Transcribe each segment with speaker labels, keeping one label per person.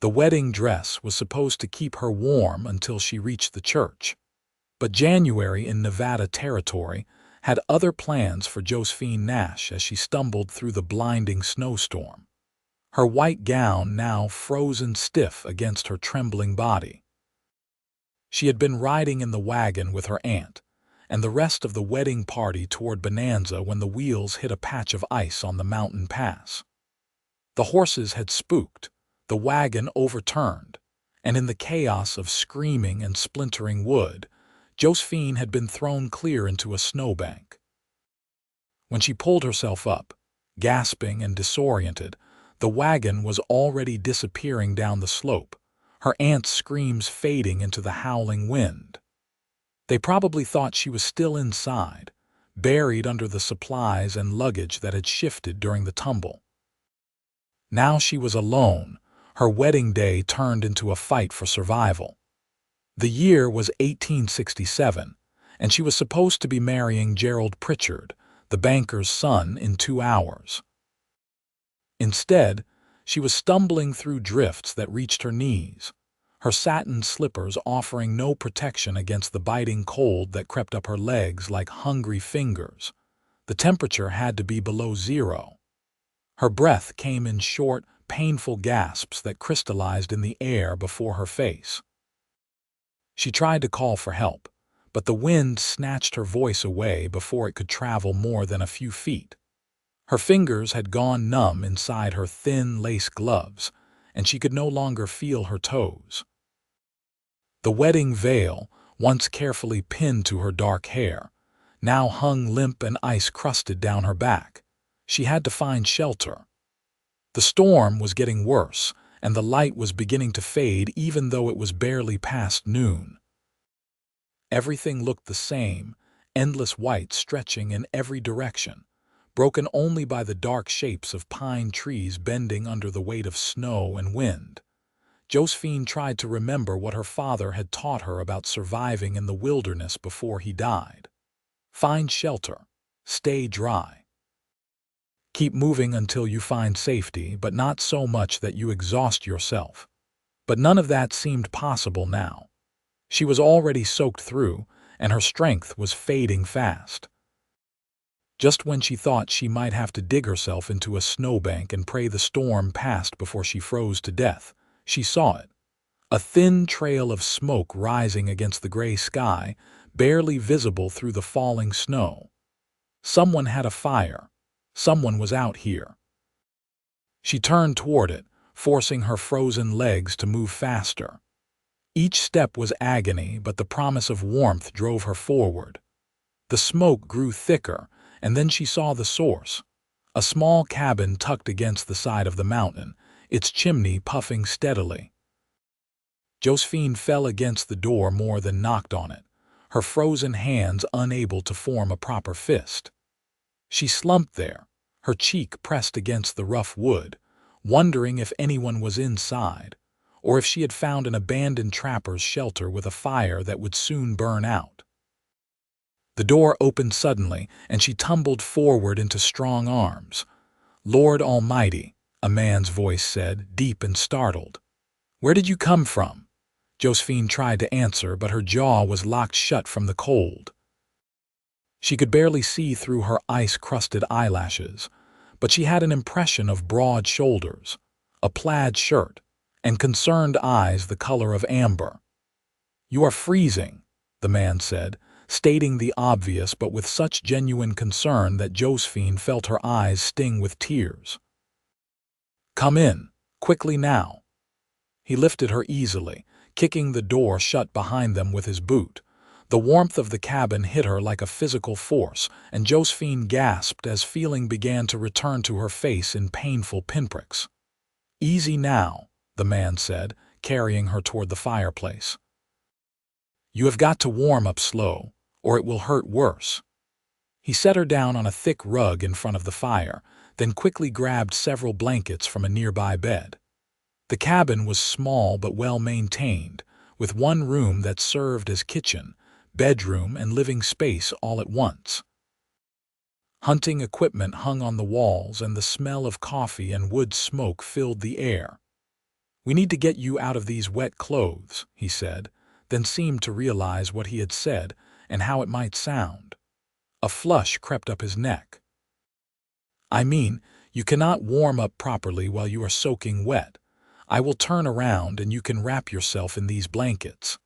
Speaker 1: The wedding dress was supposed to keep her warm until she reached the church. But January in Nevada Territory had other plans for Josephine Nash as she stumbled through the blinding snowstorm. Her white gown now frozen stiff against her trembling body. She had been riding in the wagon with her aunt and the rest of the wedding party toward Bonanza when the wheels hit a patch of ice on the mountain pass. The horses had spooked, the wagon overturned, and in the chaos of screaming and splintering wood, Josephine had been thrown clear into a snowbank. When she pulled herself up, gasping and disoriented, the wagon was already disappearing down the slope, her aunt's screams fading into the howling wind. They probably thought she was still inside, buried under the supplies and luggage that had shifted during the tumble. Now she was alone, her wedding day turned into a fight for survival. The year was 1867, and she was supposed to be marrying Gerald Pritchard, the banker's son, in 2 hours. Instead, she was stumbling through drifts that reached her knees, her satin slippers offering no protection against the biting cold that crept up her legs like hungry fingers. The temperature had to be below 0. Her breath came in short, painful gasps that crystallized in the air before her face. She tried to call for help, but the wind snatched her voice away before it could travel more than a few feet. Her fingers had gone numb inside her thin lace gloves, and she could no longer feel her toes. The wedding veil, once carefully pinned to her dark hair, now hung limp and ice-crusted down her back. She had to find shelter. The storm was getting worse, and the light was beginning to fade even though it was barely past noon. Everything looked the same, endless white stretching in every direction, broken only by the dark shapes of pine trees bending under the weight of snow and wind. Josephine tried to remember what her father had taught her about surviving in the wilderness before he died. Find shelter. Stay dry. Keep moving until you find safety, but not so much that you exhaust yourself. But none of that seemed possible now. She was already soaked through, and her strength was fading fast. Just when she thought she might have to dig herself into a snowbank and pray the storm passed before she froze to death, she saw it. A thin trail of smoke rising against the gray sky, barely visible through the falling snow. Someone had a fire. Someone was out here. She turned toward it, forcing her frozen legs to move faster. Each step was agony, but the promise of warmth drove her forward. The smoke grew thicker, and then she saw the source. A small cabin tucked against the side of the mountain, its chimney puffing steadily. Josephine fell against the door more than knocked on it, her frozen hands unable to form a proper fist. She slumped there, her cheek pressed against the rough wood, wondering if anyone was inside, or if she had found an abandoned trapper's shelter with a fire that would soon burn out. The door opened suddenly, and she tumbled forward into strong arms. "Lord Almighty," a man's voice said, deep and startled. "Where did you come from?" Josephine tried to answer, but her jaw was locked shut from the cold. She could barely see through her ice-crusted eyelashes, but she had an impression of broad shoulders, a plaid shirt, and concerned eyes the color of amber. "You are freezing," the man said, stating the obvious but with such genuine concern that Josephine felt her eyes sting with tears. "Come in, quickly now." He lifted her easily, kicking the door shut behind them with his boot. The warmth of the cabin hit her like a physical force, and Josephine gasped as feeling began to return to her face in painful pinpricks. "Easy now," the man said, carrying her toward the fireplace. "You have got to warm up slow, or it will hurt worse." He set her down on a thick rug in front of the fire, then quickly grabbed several blankets from a nearby bed. The cabin was small but well-maintained, with one room that served as kitchen, bedroom, and living space all at once. Hunting equipment hung on the walls, and the smell of coffee and wood smoke filled the air. "We need to get you out of these wet clothes," he said, then seemed to realize what he had said and how it might sound. A flush crept up his neck. "I mean, you cannot warm up properly while you are soaking wet. I will turn around and you can wrap yourself in these blankets.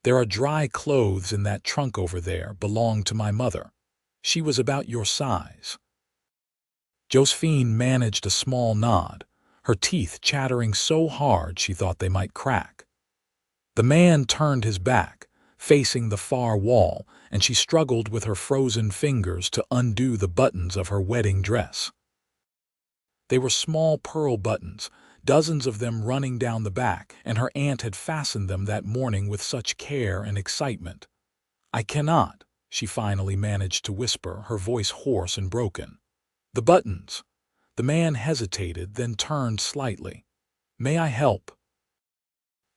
Speaker 1: There are dry clothes in that trunk over there, belong to my mother. She was about your size." Josephine managed a small nod, her teeth chattering so hard she thought they might crack. The man turned his back, facing the far wall, and she struggled with her frozen fingers to undo the buttons of her wedding dress. They were small pearl buttons, dozens of them running down the back, and her aunt had fastened them that morning with such care and excitement. "I cannot," she finally managed to whisper, her voice hoarse and broken. "The buttons." The man hesitated, then turned slightly. "May I help?"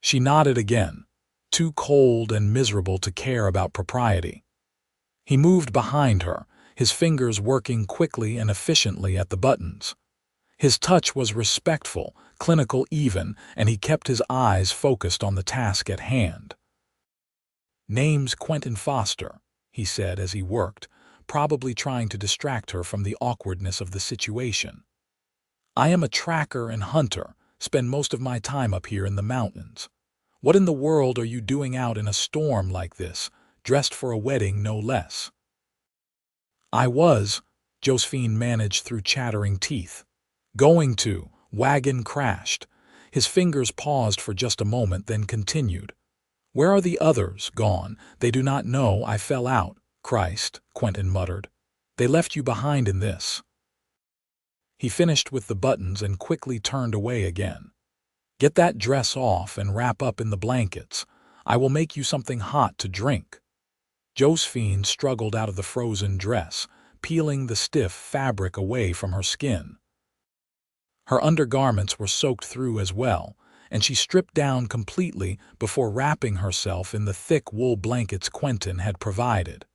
Speaker 1: She nodded again, too cold and miserable to care about propriety. He moved behind her, his fingers working quickly and efficiently at the buttons. His touch was respectful, clinical even, and he kept his eyes focused on the task at hand. "Name's Quentin Foster," he said as he worked, probably trying to distract her from the awkwardness of the situation. "I am a tracker and hunter, spend most of my time up here in the mountains. What in the world are you doing out in a storm like this, dressed for a wedding no less?" Josephine managed through chattering teeth. "Going to, wagon crashed." His fingers paused for just a moment, then continued. "Where are the others? Gone. They do not know I fell out." "Christ," Quentin muttered. "They left you behind in this." He finished with the buttons and quickly turned away again. "Get that dress off and wrap up in the blankets. I will make you something hot to drink." Josephine struggled out of the frozen dress, peeling the stiff fabric away from her skin. Her undergarments were soaked through as well, and she stripped down completely before wrapping herself in the thick wool blankets Quentin had provided.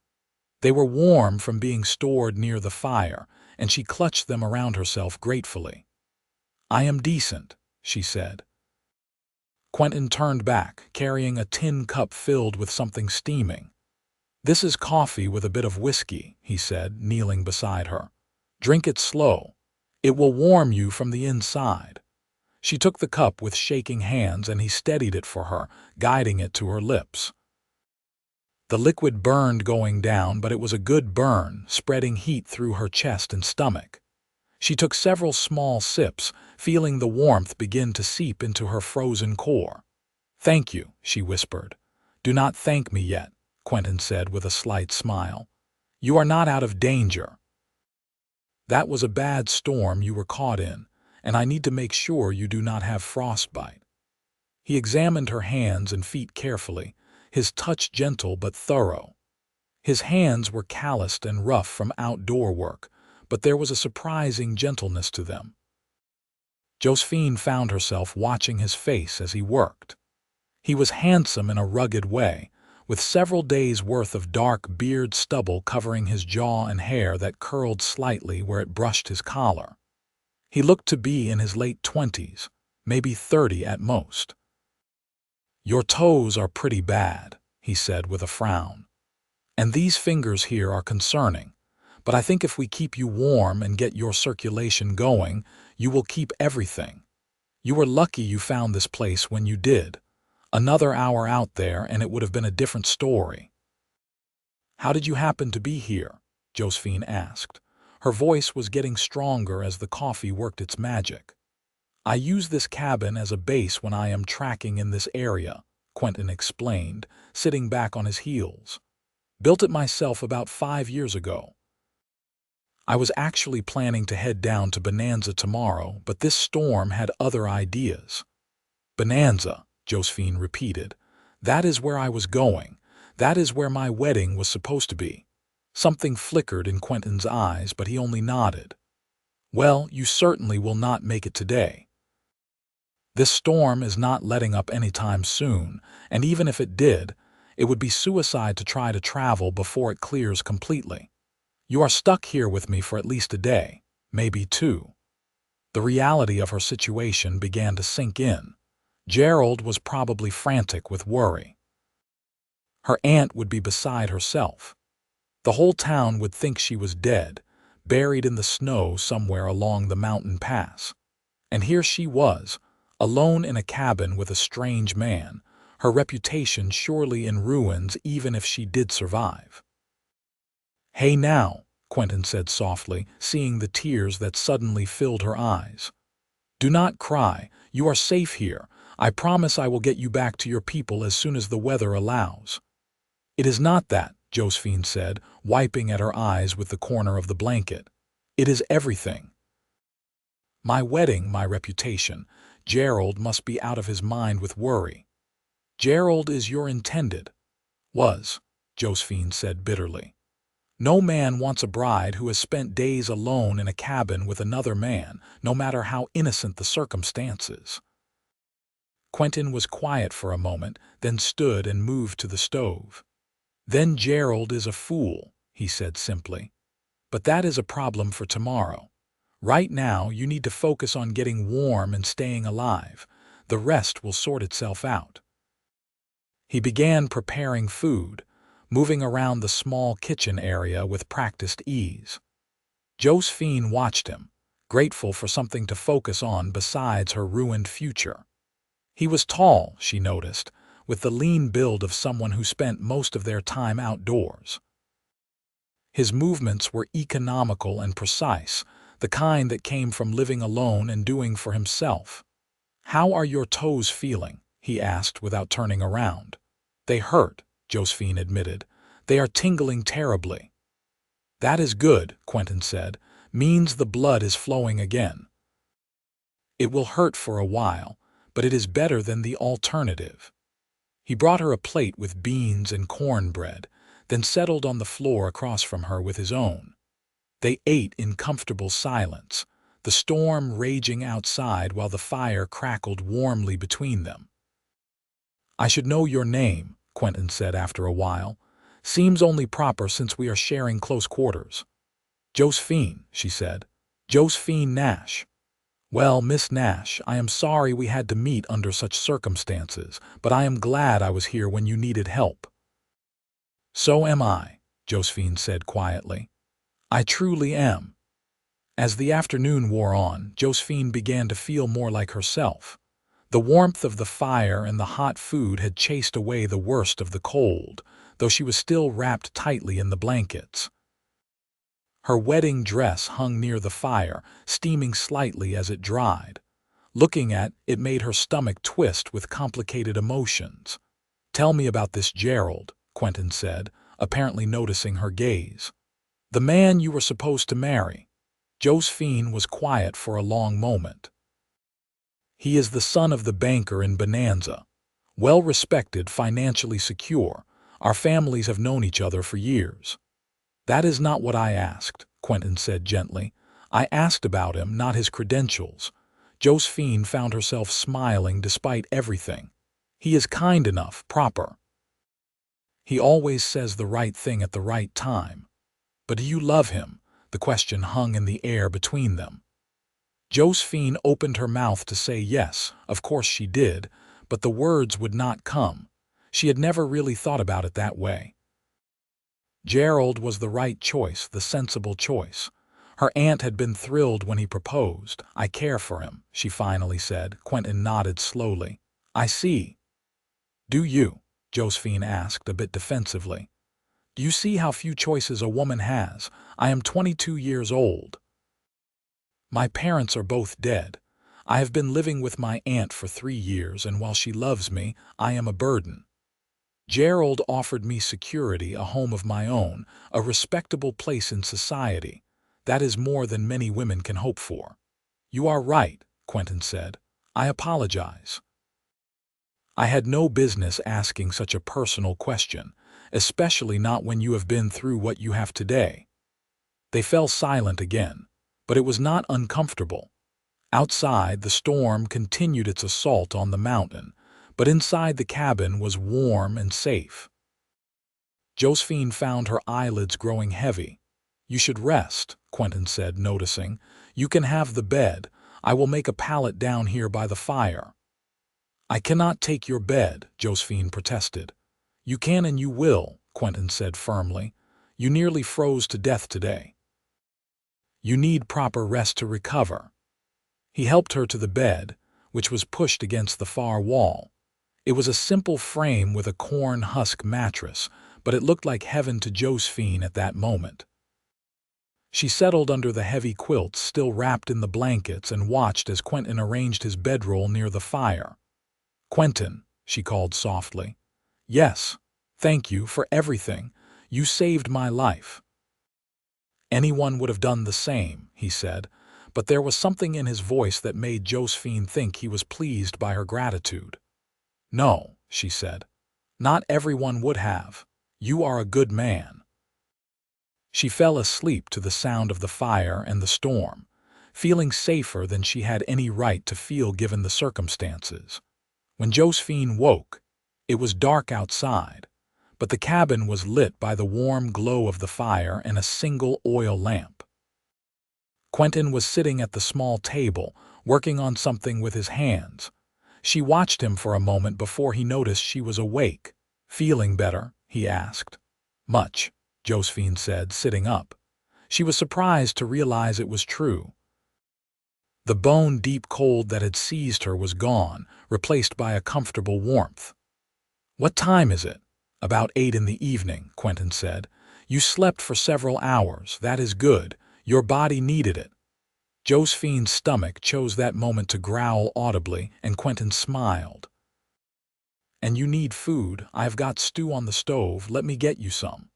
Speaker 1: They were warm from being stored near the fire, and she clutched them around herself gratefully. "I am decent," she said. Quentin turned back, carrying a tin cup filled with something steaming. "This is coffee with a bit of whiskey," he said, kneeling beside her. "Drink it slow. It will warm you from the inside." She took the cup with shaking hands and he steadied it for her, guiding it to her lips. The liquid burned going down, but it was a good burn, spreading heat through her chest and stomach. She took several small sips, feeling the warmth begin to seep into her frozen core. "Thank you," she whispered. "Do not thank me yet," Quentin said with a slight smile. "You are not out of danger. That was a bad storm you were caught in, and I need to make sure you do not have frostbite." He examined her hands and feet carefully, his touch gentle but thorough. His hands were calloused and rough from outdoor work, but there was a surprising gentleness to them. Josephine found herself watching his face as he worked. He was handsome in a rugged way, with several days' worth of dark beard stubble covering his jaw and hair that curled slightly where it brushed his collar. He looked to be in his late 20s, maybe 30 at most. "Your toes are pretty bad," he said with a frown. "And these fingers here are concerning, but I think if we keep you warm and get your circulation going, you will keep everything. You were lucky you found this place when you did. Another hour out there and it would have been a different story." "How did you happen to be here?" Josephine asked. Her voice was getting stronger as the coffee worked its magic. "I use this cabin as a base when I am tracking in this area," Quentin explained, sitting back on his heels. "Built it myself about 5 years ago. I was actually planning to head down to Bonanza tomorrow, but this storm had other ideas." "Bonanza," Josephine repeated. "That is where I was going. That is where my wedding was supposed to be." Something flickered in Quentin's eyes, but he only nodded. "Well, you certainly will not make it today. This storm is not letting up anytime soon, and even if it did, it would be suicide to try to travel before it clears completely. You are stuck here with me for at least a day, maybe 2. The reality of her situation began to sink in. Gerald was probably frantic with worry. Her aunt would be beside herself. The whole town would think she was dead, buried in the snow somewhere along the mountain pass. And here she was, alone in a cabin with a strange man, her reputation surely in ruins even if she did survive. "Hey now," Quentin said softly, seeing the tears that suddenly filled her eyes. "Do not cry. You are safe here. I promise I will get you back to your people as soon as the weather allows." "It is not that," Josephine said, wiping at her eyes with the corner of the blanket. "It is everything. My wedding, my reputation. Gerald must be out of his mind with worry." "Gerald is your intended." "Was," Josephine said bitterly. "No man wants a bride who has spent days alone in a cabin with another man, no matter how innocent the circumstances." Quentin was quiet for a moment, then stood and moved to the stove. "Then Gerald is a fool," he said simply. "But that is a problem for tomorrow. Right now, you need to focus on getting warm and staying alive. The rest will sort itself out." He began preparing food, moving around the small kitchen area with practiced ease. Josephine watched him, grateful for something to focus on besides her ruined future. He was tall, she noticed, with the lean build of someone who spent most of their time outdoors. His movements were economical and precise, the kind that came from living alone and doing for himself. "How are your toes feeling?" he asked without turning around. "They hurt," Josephine admitted. "They are tingling terribly." "That is good," Quentin said. "Means the blood is flowing again. It will hurt for a while, but it is better than the alternative." He brought her a plate with beans and cornbread, then settled on the floor across from her with his own. They ate in comfortable silence, the storm raging outside while the fire crackled warmly between them. "I should know your name," Quentin said after a while. "Seems only proper since we are sharing close quarters." "Josephine," she said. "Josephine Nash." "Well, Miss Nash, I am sorry we had to meet under such circumstances, but I am glad I was here when you needed help." "So am I," Josephine said quietly. "I truly am." As the afternoon wore on, Josephine began to feel more like herself. The warmth of the fire and the hot food had chased away the worst of the cold, though she was still wrapped tightly in the blankets. Her wedding dress hung near the fire, steaming slightly as it dried. Looking at it made her stomach twist with complicated emotions. "Tell me about this Gerald," Quentin said, apparently noticing her gaze. "The man you were supposed to marry." Josephine was quiet for a long moment. "He is the son of the banker in Bonanza. Well-respected, financially secure. Our families have known each other for years." "That is not what I asked," Quentin said gently. "I asked about him, not his credentials." Josephine found herself smiling despite everything. "He is kind enough, proper. He always says the right thing at the right time. But do you love him?" The question hung in the air between them. Josephine opened her mouth to say yes, of course she did, but the words would not come. She had never really thought about it that way. Gerald was the right choice, the sensible choice. Her aunt had been thrilled when he proposed. "I care for him," she finally said. Quentin nodded slowly. "I see." "Do you?" Josephine asked, a bit defensively. "Do you see how few choices a woman has? I am 22 years old. My parents are both dead. I have been living with my aunt for 3 years, and while she loves me, I am a burden. Gerald offered me security, a home of my own, a respectable place in society. That is more than many women can hope for." "You are right," Quentin said. "I apologize. I had no business asking such a personal question, especially not when you have been through what you have today." They fell silent again, but it was not uncomfortable. Outside, the storm continued its assault on the mountain, but inside the cabin was warm and safe. Josephine found her eyelids growing heavy. "You should rest," Quentin said, noticing. "You can have the bed. I will make a pallet down here by the fire." "I cannot take your bed," Josephine protested. "You can and you will," Quentin said firmly. "You nearly froze to death today. You need proper rest to recover." He helped her to the bed, which was pushed against the far wall. It was a simple frame with a corn husk mattress, but it looked like heaven to Josephine at that moment. She settled under the heavy quilts, still wrapped in the blankets, and watched as Quentin arranged his bedroll near the fire. "Quentin," she called softly. "Yes, thank you for everything. You saved my life." "Anyone would have done the same," he said, but there was something in his voice that made Josephine think he was pleased by her gratitude. "No," she said. "Not everyone would have. You are a good man." She fell asleep to the sound of the fire and the storm, feeling safer than she had any right to feel given the circumstances. When Josephine woke, it was dark outside, but the cabin was lit by the warm glow of the fire and a single oil lamp. Quentin was sitting at the small table, working on something with his hands. She watched him for a moment before he noticed she was awake. "Feeling better?" he asked. "Much," Josephine said, sitting up. She was surprised to realize it was true. The bone-deep cold that had seized her was gone, replaced by a comfortable warmth. "What time is it?" "About 8 in the evening," Quentin said. "You slept for several hours. That is good. Your body needed it." Josephine's stomach chose that moment to growl audibly, and Quentin smiled. "And you need food. I've got stew on the stove. Let me get you some."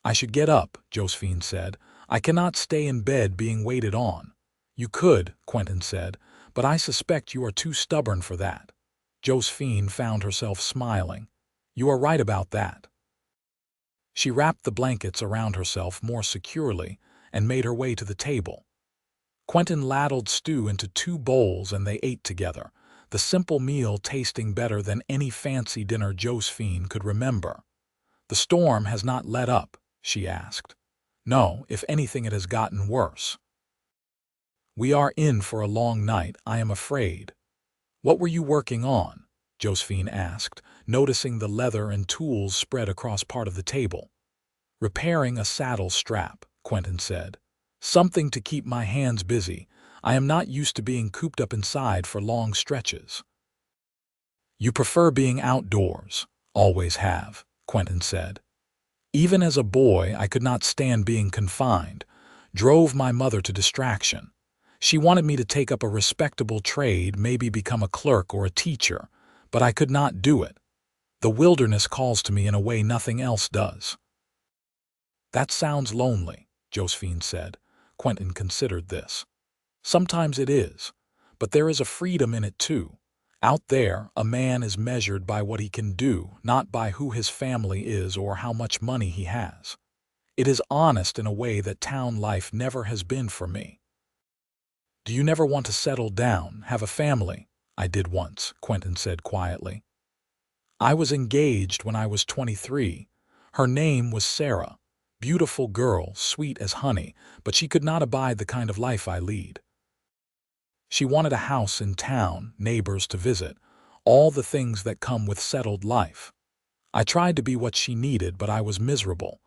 Speaker 1: "I should get up," Josephine said. "I cannot stay in bed being waited on." "You could," Quentin said, "but I suspect you are too stubborn for that." Josephine found herself smiling. "You are right about that." She wrapped the blankets around herself more securely and made her way to the table. Quentin ladled stew into 2 bowls and they ate together, the simple meal tasting better than any fancy dinner Josephine could remember. "The storm has not let up?" she asked. "No, if anything it has gotten worse." "We are in for a long night, I am afraid." "What were you working on?" Josephine asked, noticing the leather and tools spread across part of the table. "Repairing a saddle strap," Quentin said. "Something to keep my hands busy. I am not used to being cooped up inside for long stretches." "You prefer being outdoors." "Always have," Quentin said. "Even as a boy, I could not stand being confined. Drove my mother to distraction. She wanted me to take up a respectable trade, maybe become a clerk or a teacher, but I could not do it. The wilderness calls to me in a way nothing else does." "That sounds lonely," Josephine said. Quentin considered this. "Sometimes it is, but there is a freedom in it too. Out there, a man is measured by what he can do, not by who his family is or how much money he has. It is honest in a way that town life never has been for me." "Do you never want to settle down, have a family?" "I did once," Quentin said quietly. "I was engaged when I was 23. Her name was Sarah. Beautiful girl, sweet as honey, but she could not abide the kind of life I lead. She wanted a house in town, neighbors to visit, all the things that come with settled life. I tried to be what she needed, but I was miserable.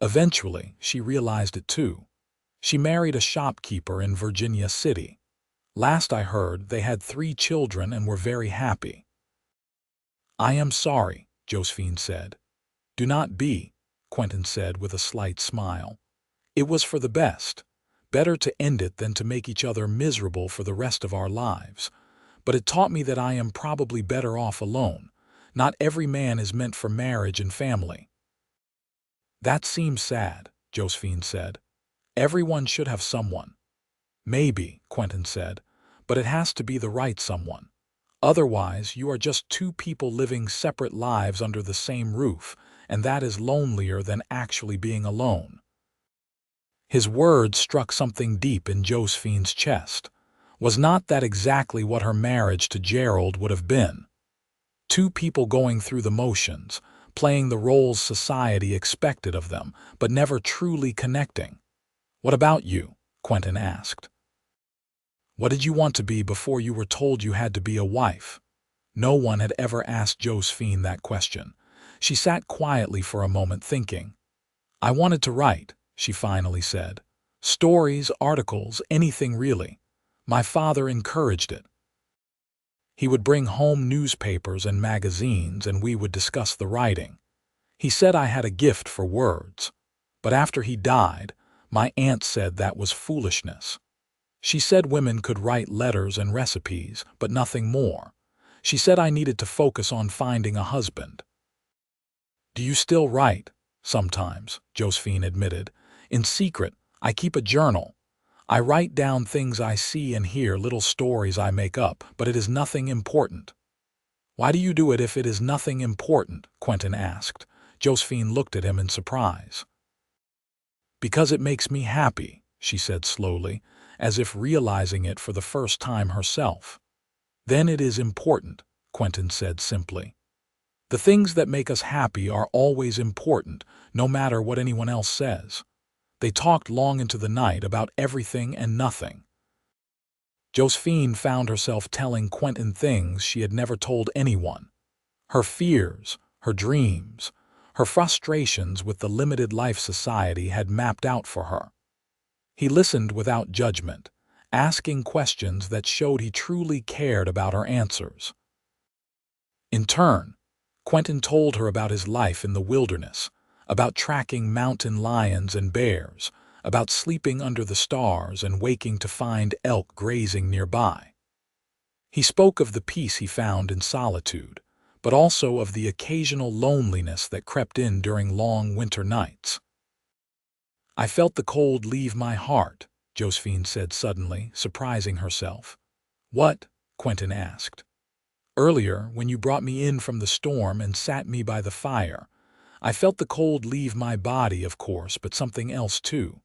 Speaker 1: Eventually, she realized it too. She married a shopkeeper in Virginia City. Last I heard, they had 3 children and were very happy." "I am sorry," Josephine said. "Do not be," Quentin said with a slight smile. "It was for the best. Better to end it than to make each other miserable for the rest of our lives. But it taught me that I am probably better off alone. Not every man is meant for marriage and family." "That seems sad," Josephine said. "Everyone should have someone." "Maybe," Quentin said, "but it has to be the right someone. Otherwise, you are just 2 people living separate lives under the same roof, and that is lonelier than actually being alone." His words struck something deep in Josephine's chest. Was not that exactly what her marriage to Gerald would have been? 2 people going through the motions, playing the roles society expected of them, but never truly connecting. "What about you?" Quentin asked. "What did you want to be before you were told you had to be a wife?" No one had ever asked Josephine that question. She sat quietly for a moment thinking. "I wanted to write," she finally said. "Stories, articles, anything really. My father encouraged it. He would bring home newspapers and magazines, and we would discuss the writing. He said I had a gift for words. But after he died, my aunt said that was foolishness. She said women could write letters and recipes, but nothing more. She said I needed to focus on finding a husband." "Do you still write?" "Sometimes," Josephine admitted. "In secret, I keep a journal. I write down things I see and hear, little stories I make up, but it is nothing important." "Why do you do it if it is nothing important?" Quentin asked. Josephine looked at him in surprise. "Because it makes me happy," she said slowly, as if realizing it for the first time herself. "Then it is important," Quentin said simply. "The things that make us happy are always important, no matter what anyone else says." They talked long into the night about everything and nothing. Josephine found herself telling Quentin things she had never told anyone. Her fears, her dreams, her frustrations with the limited life society had mapped out for her. He listened without judgment, asking questions that showed he truly cared about her answers. In turn, Quentin told her about his life in the wilderness, about tracking mountain lions and bears, about sleeping under the stars and waking to find elk grazing nearby. He spoke of the peace he found in solitude, but also of the occasional loneliness that crept in during long winter nights. "I felt the cold leave my heart," Josephine said suddenly, surprising herself. "What?" Quentin asked. "Earlier, when you brought me in from the storm and sat me by the fire, I felt the cold leave my body, of course, but something else too.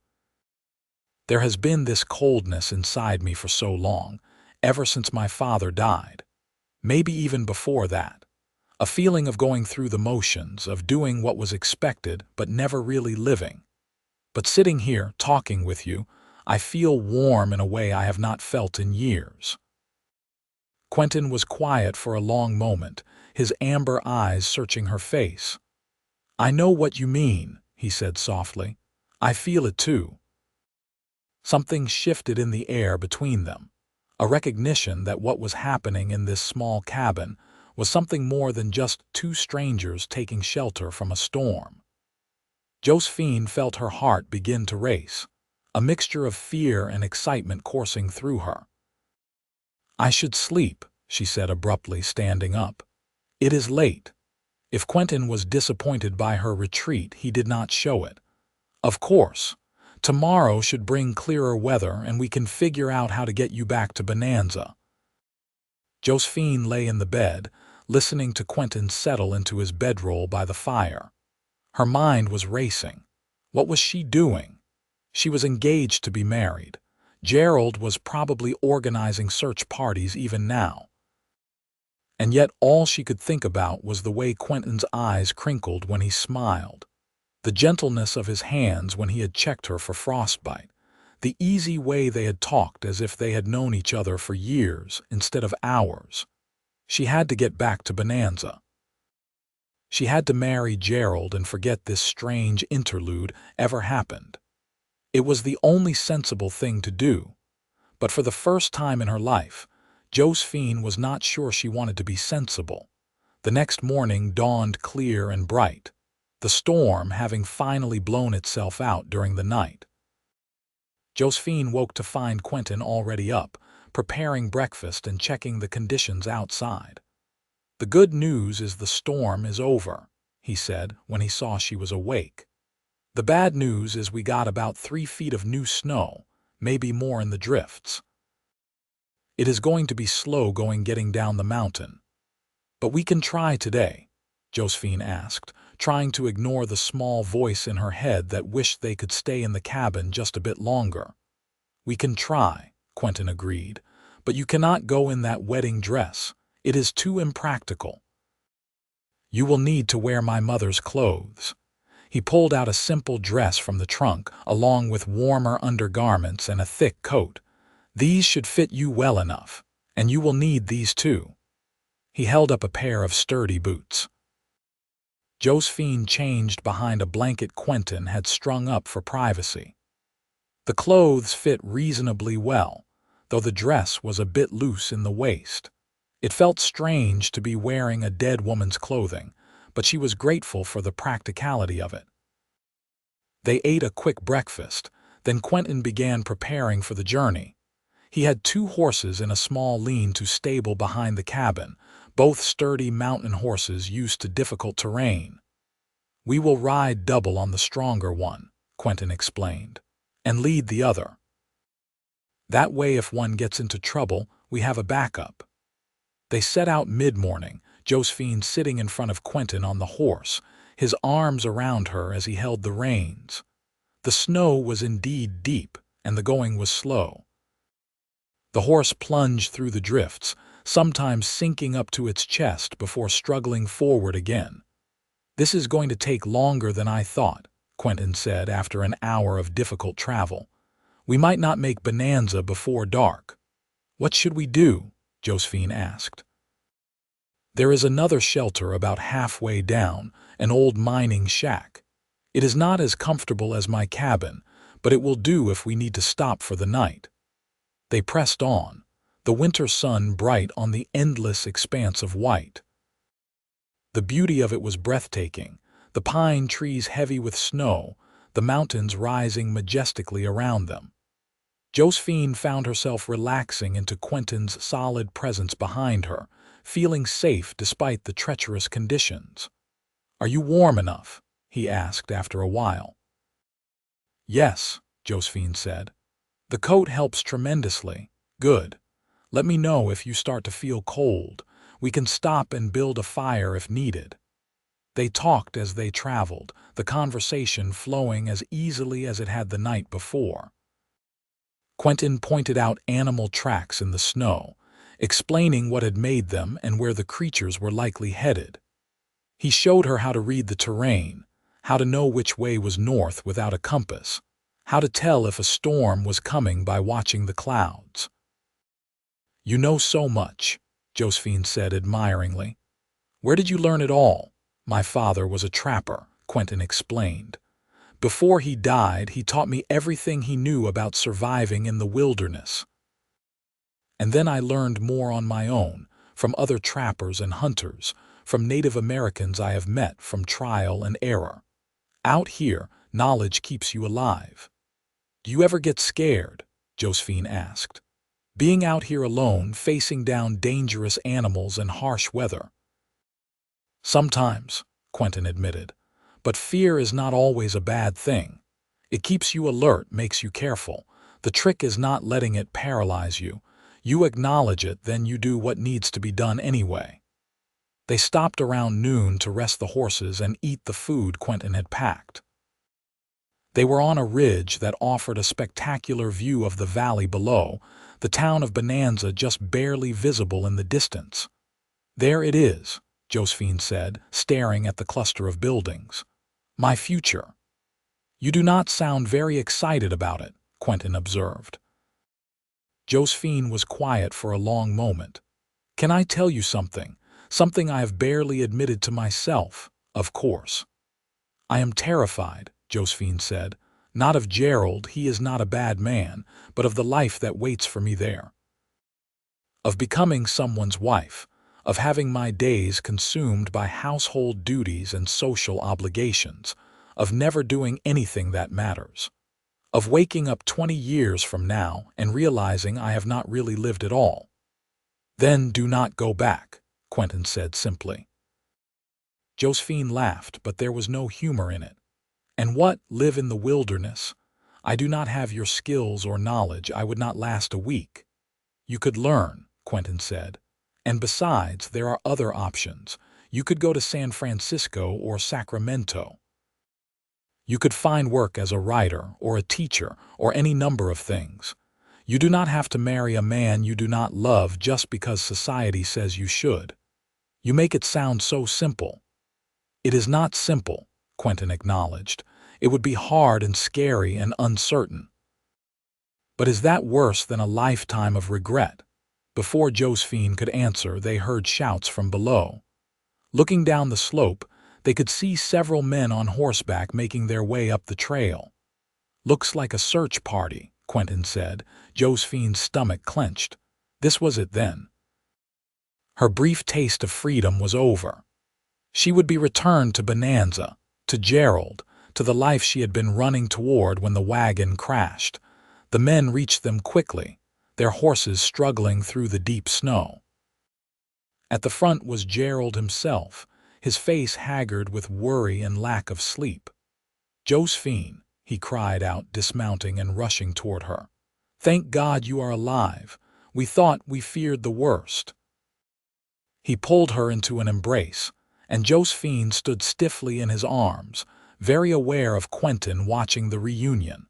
Speaker 1: There has been this coldness inside me for so long, ever since my father died. Maybe even before that. A feeling of going through the motions, of doing what was expected but never really living. But sitting here, talking with you, I feel warm in a way I have not felt in years." Quentin was quiet for a long moment, his amber eyes searching her face. "I know what you mean," he said softly. "I feel it too." Something shifted in the air between them, a recognition that what was happening in this small cabin was something more than just two strangers taking shelter from a storm. Josephine felt her heart begin to race, a mixture of fear and excitement coursing through her. "I should sleep," she said abruptly, standing up. "It is late." If Quentin was disappointed by her retreat, he did not show it. "Of course. Tomorrow should bring clearer weather and we can figure out how to get you back to Bonanza." Josephine lay in the bed, listening to Quentin settle into his bedroll by the fire. Her mind was racing. What was she doing? She was engaged to be married. Gerald was probably organizing search parties even now. And yet all she could think about was the way Quentin's eyes crinkled when he smiled, the gentleness of his hands when he had checked her for frostbite, the easy way they had talked as if they had known each other for years instead of hours. She had to get back to Bonanza. She had to marry Gerald and forget this strange interlude ever happened. It was the only sensible thing to do. But for the first time in her life, Josephine was not sure she wanted to be sensible. The next morning dawned clear and bright, the storm having finally blown itself out during the night. Josephine woke to find Quentin already up, preparing breakfast and checking the conditions outside. "The good news is the storm is over," he said when he saw she was awake. "The bad news is we got about 3 feet of new snow, maybe more in the drifts. It is going to be slow going getting down the mountain." "But we can try today," Josephine asked, trying to ignore the small voice in her head that wished they could stay in the cabin just a bit longer. "We can try," Quentin agreed, "but you cannot go in that wedding dress. It is too impractical. You will need to wear my mother's clothes." He pulled out a simple dress from the trunk, along with warmer undergarments and a thick coat. "These should fit you well enough, and you will need these too." He held up a pair of sturdy boots. Josephine changed behind a blanket Quentin had strung up for privacy. The clothes fit reasonably well, though the dress was a bit loose in the waist. It felt strange to be wearing a dead woman's clothing, but she was grateful for the practicality of it. They ate a quick breakfast, then Quentin began preparing for the journey. He had 2 horses in a small lean-to stable behind the cabin, both sturdy mountain horses used to difficult terrain. "We will ride double on the stronger one," Quentin explained, "and lead the other. That way if one gets into trouble, we have a backup." They set out mid-morning, Josephine sitting in front of Quentin on the horse, his arms around her as he held the reins. The snow was indeed deep, and the going was slow. The horse plunged through the drifts, sometimes sinking up to its chest before struggling forward again. "This is going to take longer than I thought," Quentin said after an hour of difficult travel. "We might not make Bonanza before dark." "What should we do?" Josephine asked. "There is another shelter about halfway down, an old mining shack. It is not as comfortable as my cabin, but it will do if we need to stop for the night." They pressed on, the winter sun bright on the endless expanse of white. The beauty of it was breathtaking, the pine trees heavy with snow, the mountains rising majestically around them. Josephine found herself relaxing into Quentin's solid presence behind her, feeling safe despite the treacherous conditions. "Are you warm enough?" he asked after a while. "Yes," Josephine said. "The coat helps tremendously." "Good. Let me know if you start to feel cold. We can stop and build a fire if needed." They talked as they traveled, the conversation flowing as easily as it had the night before. Quentin pointed out animal tracks in the snow, explaining what had made them and where the creatures were likely headed. He showed her how to read the terrain, how to know which way was north without a compass, how to tell if a storm was coming by watching the clouds. "You know so much," Josephine said admiringly. "Where did you learn it all?" "My father was a trapper," Quentin explained. "Before he died, he taught me everything he knew about surviving in the wilderness. And then I learned more on my own, from other trappers and hunters, from Native Americans I have met, from trial and error. Out here, knowledge keeps you alive." "Do you ever get scared?" Josephine asked. "Being out here alone, facing down dangerous animals and harsh weather." "Sometimes," Quentin admitted, "but fear is not always a bad thing. It keeps you alert, makes you careful. The trick is not letting it paralyze you. You acknowledge it, then you do what needs to be done anyway." They stopped around noon to rest the horses and eat the food Quentin had packed. They were on a ridge that offered a spectacular view of the valley below, the town of Bonanza just barely visible in the distance. "There it is," Josephine said, staring at the cluster of buildings. "My future." "You do not sound very excited about it," Quentin observed. Josephine was quiet for a long moment. "Can I tell you something? Something I have barely admitted to myself, of course." "I am terrified," Josephine said. "Not of Gerald, he is not a bad man, but of the life that waits for me there. Of becoming someone's wife, of having my days consumed by household duties and social obligations, of never doing anything that matters. Of waking up 20 years from now and realizing I have not really lived at all." "Then do not go back," Quentin said simply. Josephine laughed, but there was no humor in it. "And what, live in the wilderness? I do not have your skills or knowledge. I would not last a week." "You could learn," Quentin said. "And besides, there are other options. You could go to San Francisco or Sacramento. You could find work as a writer or a teacher or any number of things. You do not have to marry a man you do not love just because society says you should. You make it sound so simple." "It is not simple," Quentin acknowledged. "It would be hard and scary and uncertain." "But is that worse than a lifetime of regret?" Before Josephine could answer, they heard shouts from below. Looking down the slope, they could see several men on horseback making their way up the trail. "Looks like a search party," Quentin said. Josephine's stomach clenched. This was it then. Her brief taste of freedom was over. She would be returned to Bonanza, to Gerald, to the life she had been running toward when the wagon crashed. The men reached them quickly, their horses struggling through the deep snow. At the front was Gerald himself, his face haggard with worry and lack of sleep. "Josephine," he cried out, dismounting and rushing toward her. "Thank God you are alive. We feared the worst." He pulled her into an embrace, and Josephine stood stiffly in his arms, very aware of Quentin watching the reunion.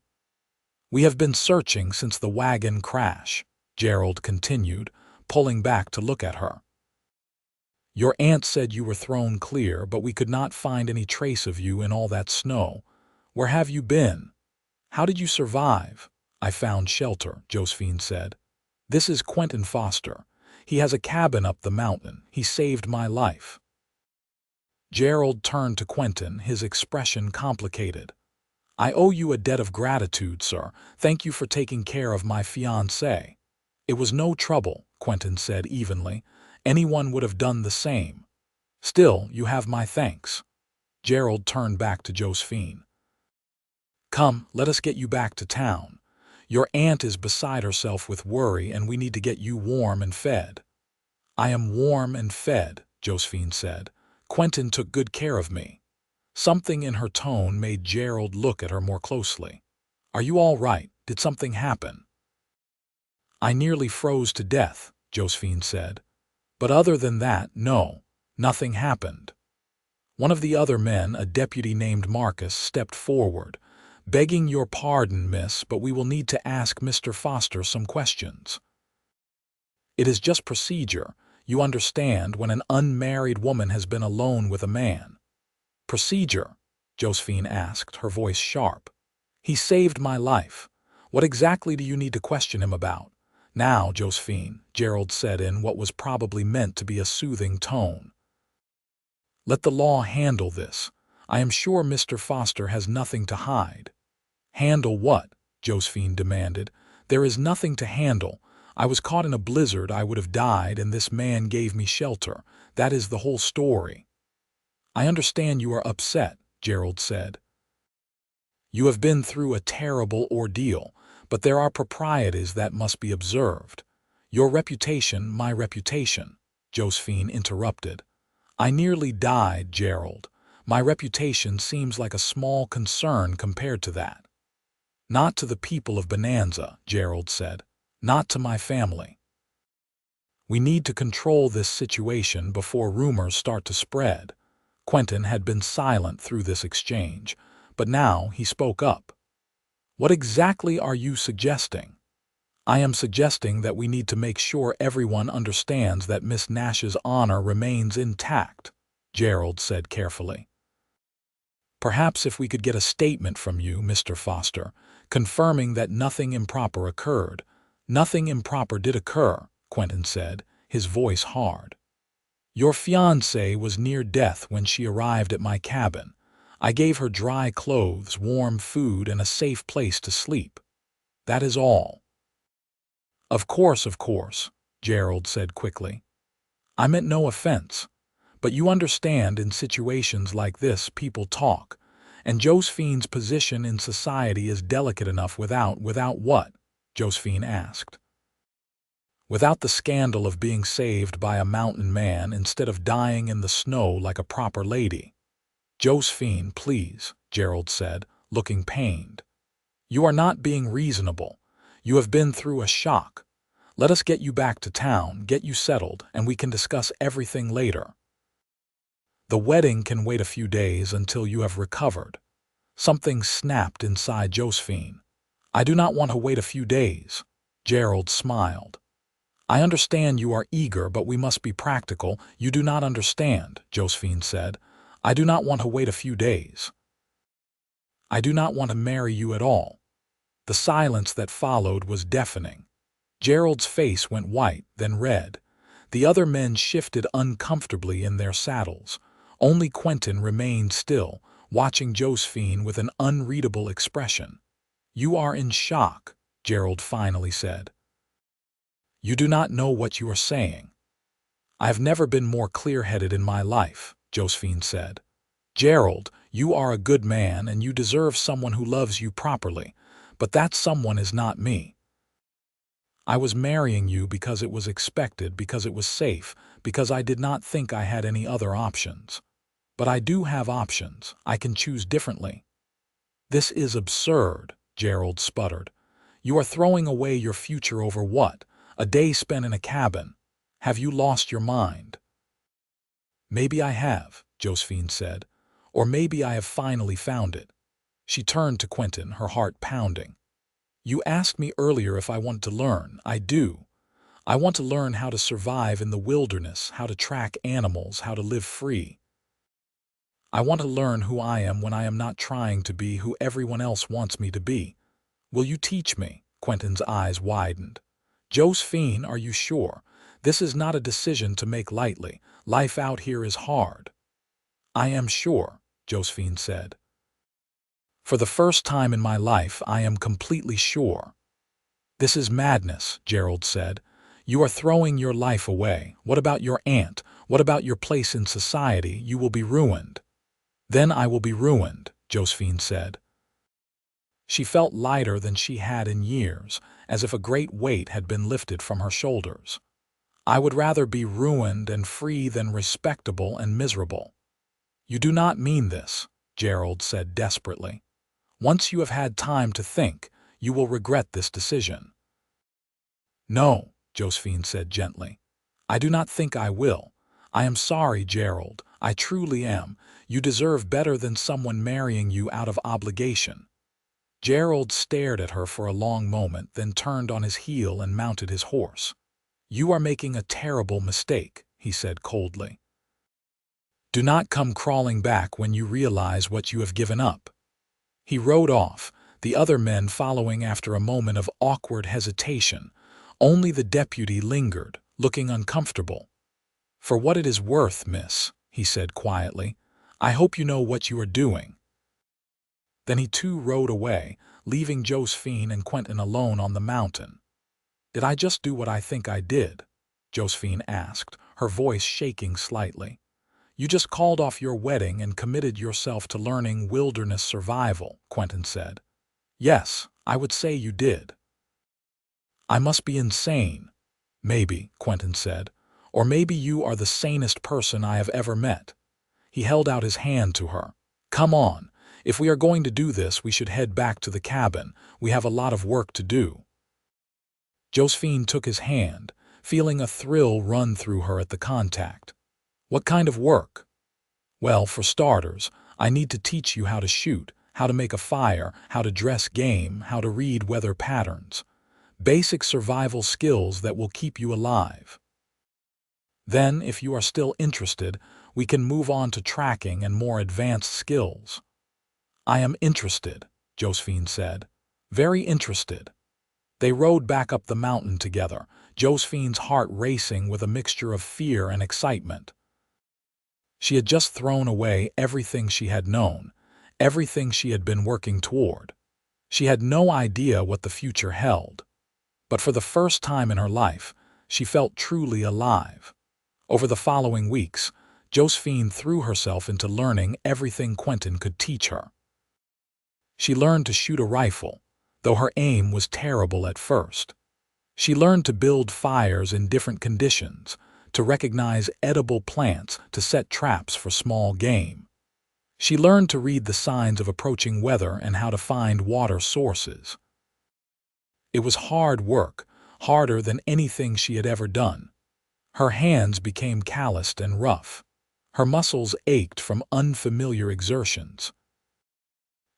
Speaker 1: "We have been searching since the wagon crash," Gerald continued, pulling back to look at her. "Your aunt said you were thrown clear, but we could not find any trace of you in all that snow. Where have you been? How did you survive?" "I found shelter," Josephine said. "This is Quentin Foster. He has a cabin up the mountain. He saved my life." Gerald turned to Quentin, his expression complicated. "I owe you a debt of gratitude, sir. Thank you for taking care of my fiancée." "It was no trouble," Quentin said evenly. "Anyone would have done the same. Still, you have my thanks." Gerald turned back to Josephine. "Come, let us get you back to town. Your aunt is beside herself with worry, and we need to get you warm and fed." "I am warm and fed," Josephine said. "Quentin took good care of me." Something in her tone made Gerald look at her more closely. "Are you all right? Did something happen?" "I nearly froze to death," Josephine said. "But other than that, no, nothing happened." One of the other men, a deputy named Marcus, stepped forward. "Begging your pardon, miss, but we will need to ask Mr. Foster some questions." "It is just procedure. You understand, when an unmarried woman has been alone with a man." "Procedure?" Josephine asked, her voice sharp. "He saved my life. What exactly do you need to question him about?" "Now, Josephine," Gerald said in what was probably meant to be a soothing tone, "let the law handle this. I am sure Mr. Foster has nothing to hide." "Handle what?" Josephine demanded. "There is nothing to handle. I was caught in a blizzard. I would have died, and this man gave me shelter. That is the whole story." "I understand you are upset," Gerald said. "You have been through a terrible ordeal, but there are proprieties that must be observed. Your reputation, my reputation," Josephine interrupted. "I nearly died, Gerald. My reputation seems like a small concern compared to that." "Not to the people of Bonanza," Gerald said. "Not to my family. We need to control this situation before rumors start to spread." Quentin had been silent through this exchange, but now he spoke up. "What exactly are you suggesting?" "I am suggesting that we need to make sure everyone understands that Miss Nash's honor remains intact," Gerald said carefully. "Perhaps if we could get a statement from you, Mr. Foster, confirming that nothing improper occurred." "Nothing improper did occur," Quentin said, his voice hard. "Your fiancée was near death when she arrived at my cabin. I gave her dry clothes, warm food, and a safe place to sleep. That is all." Of course," Gerald said quickly. "I meant no offense. But you understand, in situations like this, people talk, and Josephine's position in society is delicate enough without what?" Josephine asked. "Without the scandal of being saved by a mountain man instead of dying in the snow like a proper lady." "Josephine, please," Gerald said, looking pained. "You are not being reasonable. You have been through a shock. Let us get you back to town, get you settled, and we can discuss everything later." "The wedding can wait a few days until you have recovered." Something snapped inside Josephine. "I do not want to wait a few days." Gerald smiled. "I understand you are eager, but we must be practical." "You do not understand," Josephine said. "I do not want to wait a few days. I do not want to marry you at all." The silence that followed was deafening. Gerald's face went white, then red. The other men shifted uncomfortably in their saddles. Only Quentin remained still, watching Josephine with an unreadable expression. "You are in shock," Gerald finally said. "You do not know what you are saying." "I have never been more clear-headed in my life," Josephine said. "Gerald, you are a good man and you deserve someone who loves you properly, but that someone is not me. I was marrying you because it was expected, because it was safe, because I did not think I had any other options. But I do have options. I can choose differently." "This is absurd," Gerald sputtered. "You are throwing away your future over what? A day spent in a cabin. Have you lost your mind?" "Maybe I have," Josephine said. "Or maybe I have finally found it." She turned to Quentin, her heart pounding. "You asked me earlier if I want to learn. I do. I want to learn how to survive in the wilderness, how to track animals, how to live free. I want to learn who I am when I am not trying to be who everyone else wants me to be. Will you teach me?" Quentin's eyes widened. "Josephine, are you sure? This is not a decision to make lightly. Life out here is hard." "I am sure," Josephine said. "For the first time in my life, I am completely sure." "This is madness," Gerald said. "You are throwing your life away. What about your aunt? What about your place in society? You will be ruined." "Then I will be ruined," Josephine said. She felt lighter than she had in years, as if a great weight had been lifted from her shoulders. "I would rather be ruined and free than respectable and miserable." "You do not mean this," Gerald said desperately. "Once you have had time to think, you will regret this decision." "No," Josephine said gently. "I do not think I will. I am sorry, Gerald. I truly am. You deserve better than someone marrying you out of obligation." Gerald stared at her for a long moment, then turned on his heel and mounted his horse. "You are making a terrible mistake," he said coldly. "Do not come crawling back when you realize what you have given up." He rode off, the other men following after a moment of awkward hesitation. Only the deputy lingered, looking uncomfortable. "For what it is worth, miss," he said quietly, "I hope you know what you are doing." Then he too rode away, leaving Josephine and Quentin alone on the mountain. "Did I just do what I think I did?" Josephine asked, her voice shaking slightly. "You just called off your wedding and committed yourself to learning wilderness survival," Quentin said. "Yes, I would say you did." "I must be insane." "Maybe," Quentin said. "Or maybe you are the sanest person I have ever met." He held out his hand to her. "Come on. If we are going to do this, we should head back to the cabin. We have a lot of work to do." Josephine took his hand, feeling a thrill run through her at the contact. "What kind of work?" "Well, for starters, I need to teach you how to shoot, how to make a fire, how to dress game, how to read weather patterns. Basic survival skills that will keep you alive. Then, if you are still interested, we can move on to tracking and more advanced skills." "I am interested," Josephine said. "Very interested." They rode back up the mountain together, Josephine's heart racing with a mixture of fear and excitement. She had just thrown away everything she had known, everything she had been working toward. She had no idea what the future held. But for the first time in her life, she felt truly alive. Over the following weeks, Josephine threw herself into learning everything Quentin could teach her. She learned to shoot a rifle, though her aim was terrible at first. She learned to build fires in different conditions, to recognize edible plants, to set traps for small game. She learned to read the signs of approaching weather and how to find water sources. It was hard work, harder than anything she had ever done. Her hands became calloused and rough. Her muscles ached from unfamiliar exertions.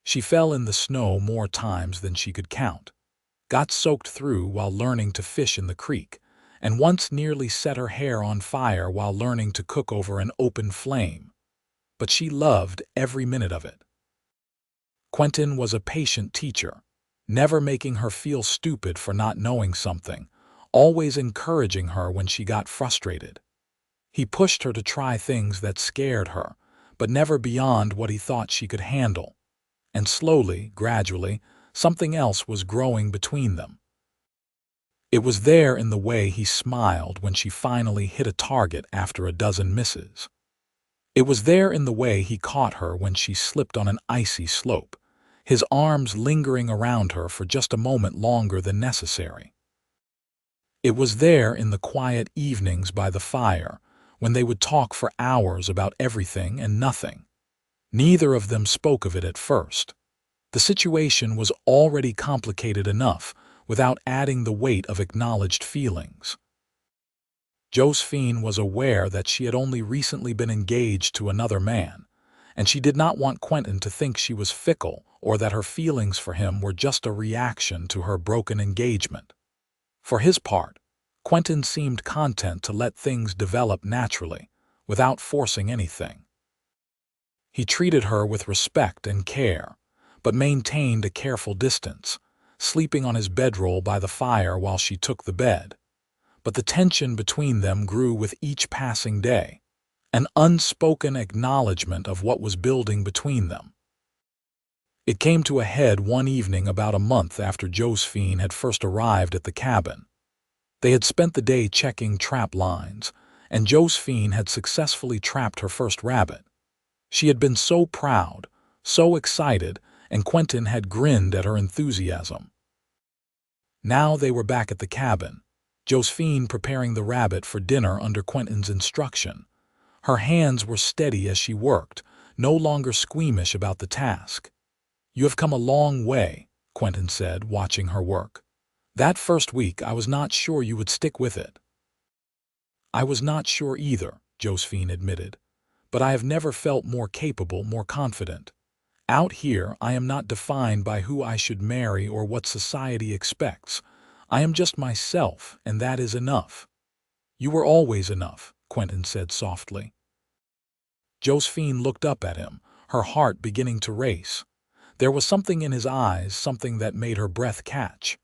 Speaker 1: She fell in the snow more times than she could count, got soaked through while learning to fish in the creek, and once nearly set her hair on fire while learning to cook over an open flame. But she loved every minute of it. Quentin was a patient teacher, never making her feel stupid for not knowing something, always encouraging her when she got frustrated. He pushed her to try things that scared her, but never beyond what he thought she could handle. And slowly, gradually, something else was growing between them. It was there in the way he smiled when she finally hit a target after a dozen misses. It was there in the way he caught her when she slipped on an icy slope, his arms lingering around her for just a moment longer than necessary. It was there in the quiet evenings by the fire, when they would talk for hours about everything and nothing. Neither of them spoke of it at first. The situation was already complicated enough without adding the weight of acknowledged feelings. Josephine was aware that she had only recently been engaged to another man, and she did not want Quentin to think she was fickle or that her feelings for him were just a reaction to her broken engagement. For his part, Quentin seemed content to let things develop naturally, without forcing anything. He treated her with respect and care, but maintained a careful distance, sleeping on his bedroll by the fire while she took the bed. But the tension between them grew with each passing day, an unspoken acknowledgement of what was building between them. It came to a head one evening about a month after Josephine had first arrived at the cabin. They had spent the day checking trap lines, and Josephine had successfully trapped her first rabbit. She had been so proud, so excited, and Quentin had grinned at her enthusiasm. Now they were back at the cabin, Josephine preparing the rabbit for dinner under Quentin's instruction. Her hands were steady as she worked, no longer squeamish about the task. "You have come a long way," Quentin said, watching her work. "That first week I was not sure you would stick with it." "I was not sure either," Josephine admitted. "But I have never felt more capable, more confident. Out here, I am not defined by who I should marry or what society expects. I am just myself, and that is enough." "You were always enough," Quentin said softly. Josephine looked up at him, her heart beginning to race. There was something in his eyes, something that made her breath catch.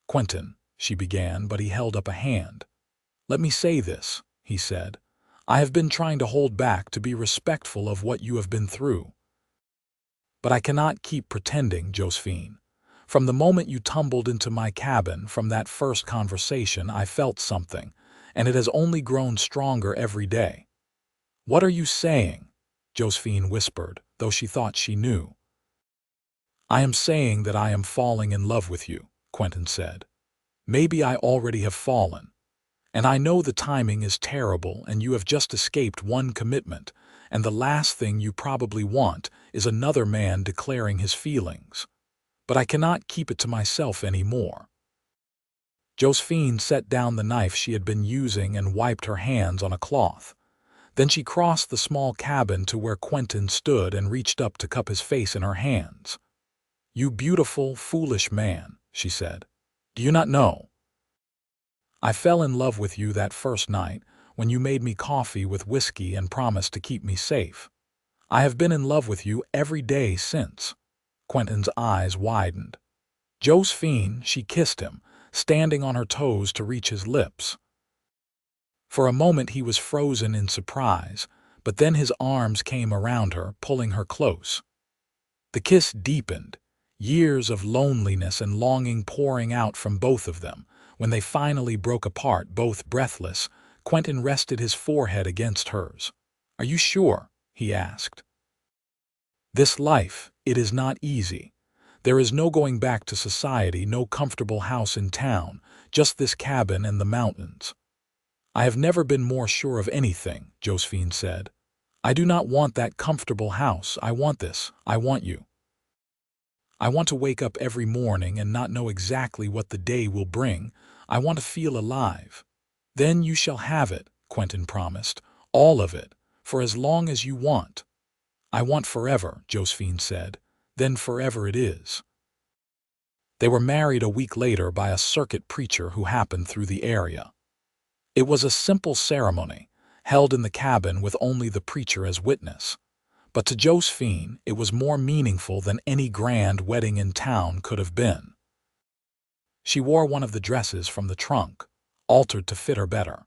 Speaker 1: "Quentin," she began, but he held up a hand. "Let me say this," he said. "I have been trying to hold back to be respectful of what you have been through. But I cannot keep pretending, Josephine. From the moment you tumbled into my cabin, from that first conversation, I felt something, and it has only grown stronger every day." "What are you saying?" Josephine whispered, though she thought she knew. "I am saying that I am falling in love with you," Quentin said. "Maybe I already have fallen. And I know the timing is terrible and you have just escaped one commitment, and the last thing you probably want is another man declaring his feelings. But I cannot keep it to myself anymore." Josephine set down the knife she had been using and wiped her hands on a cloth. Then she crossed the small cabin to where Quentin stood and reached up to cup his face in her hands. "You beautiful, foolish man," she said. "Do you not know? I fell in love with you that first night when you made me coffee with whiskey and promised to keep me safe. I have been in love with you every day since." Quentin's eyes widened. "Josephine," she kissed him, standing on her toes to reach his lips. For a moment he was frozen in surprise, but then his arms came around her, pulling her close. The kiss deepened, years of loneliness and longing pouring out from both of them. When they finally broke apart, both breathless, Quentin rested his forehead against hers. "Are you sure?" he asked. "This life, it is not easy. There is no going back to society, no comfortable house in town, just this cabin and the mountains." "I have never been more sure of anything," Josephine said. "I do not want that comfortable house. I want this. I want you. I want to wake up every morning and not know exactly what the day will bring. I want to feel alive." "Then you shall have it," Quentin promised. "All of it, for as long as you want." "I want forever," Josephine said. "Then forever it is." They were married a week later by a circuit preacher who happened through the area. It was a simple ceremony, held in the cabin with only the preacher as witness. But to Josephine, it was more meaningful than any grand wedding in town could have been. She wore one of the dresses from the trunk, altered to fit her better.